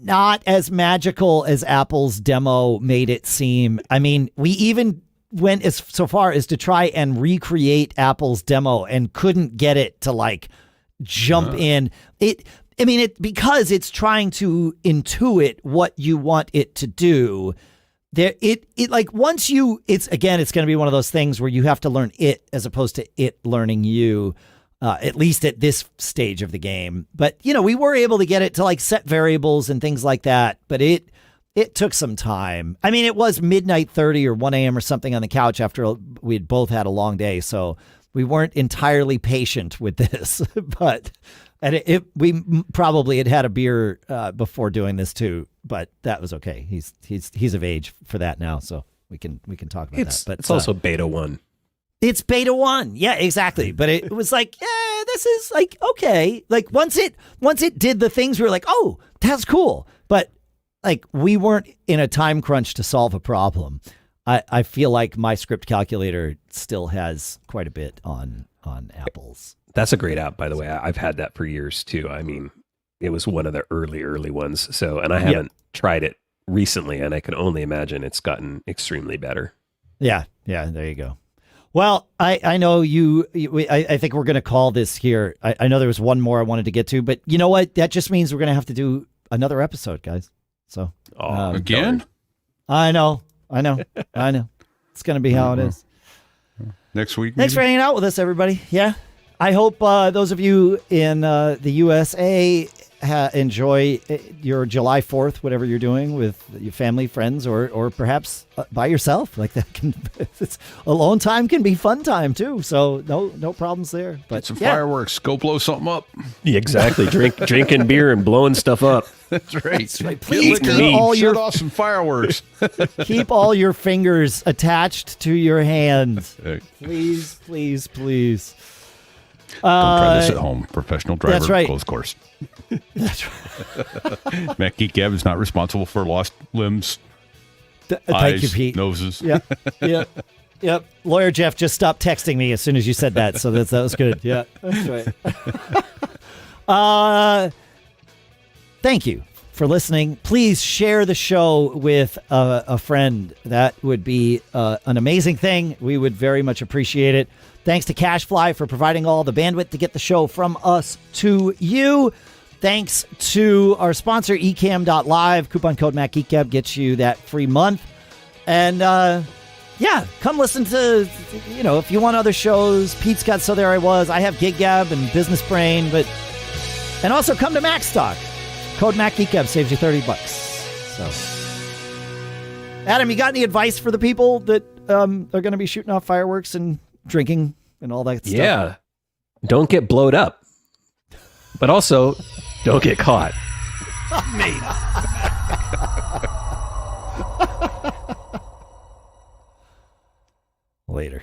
not as magical as Apple's demo made it seem. I mean, we even went so far as to try and recreate Apple's demo and couldn't get it to jump in. Because it's trying to intuit what you want it to do. It's going to be one of those things where you have to learn it as opposed to it learning you. At least at this stage of the game. But, we were able to get it to set variables and things like that. But it took some time. I mean, it was midnight 30 or 1 a.m. or something on the couch after we'd both had a long day. So we weren't entirely patient with this, but we probably had a beer before doing this too, but that was okay. He's of age for that now, so we can talk about that. But it's also beta 1. It's beta 1. Yeah, exactly. But it was like, yeah, this is like, okay. Like once it did the things, we were like, oh, that's cool. But like we weren't in a time crunch to solve a problem. I feel like MyScript Calculator still has quite a bit on Apple's. That's a great app, by the way. I've had that for years too. I mean, it was one of the early ones. So, and I haven't tried it recently, and I can only imagine it's gotten extremely better. Yeah. There you go. Well, I know I think we're going to call this here. I know there was one more I wanted to get to, but you know what? That just means we're going to have to do another episode, guys. So again? I know. It's going to be how it is. Next week. Thanks for hanging out with us, everybody. Yeah. I hope those of you in the USA enjoy your July 4th, whatever you're doing with your family, friends, or perhaps by yourself. Like that alone time can be fun time too. So no problems there. But get some fireworks. Go blow something up. Yeah, exactly. Drinking beer and blowing stuff up. That's right. Please keep off some fireworks. Keep all your fingers attached to your hands. Please. Don't try this at home. Professional driver. That's right. Close course. That's right. Mac Geek Gab is not responsible for lost limbs, Thank eyes, you, Pete. noses. Yep. Lawyer Jeff just stopped texting me as soon as you said that, so that was good. Yeah, that's right. Thank you for listening. Please share the show with a friend. That would be an amazing thing. We would very much appreciate it. Thanks to CashFly for providing all the bandwidth to get the show from us to you. Thanks to our sponsor, Ecamm.live. Coupon code MacGeekGab gets you that free month. And, come listen to, if you want other shows. Pete's got So There I Was. I have Gig Gab and Business Brain. And also come to MacStock. Code MacGeekGab saves you $30. So, Adam, you got any advice for the people that are going to be shooting off fireworks and drinking and all that stuff? Yeah. Don't get blowed up. But also, don't get caught. Later.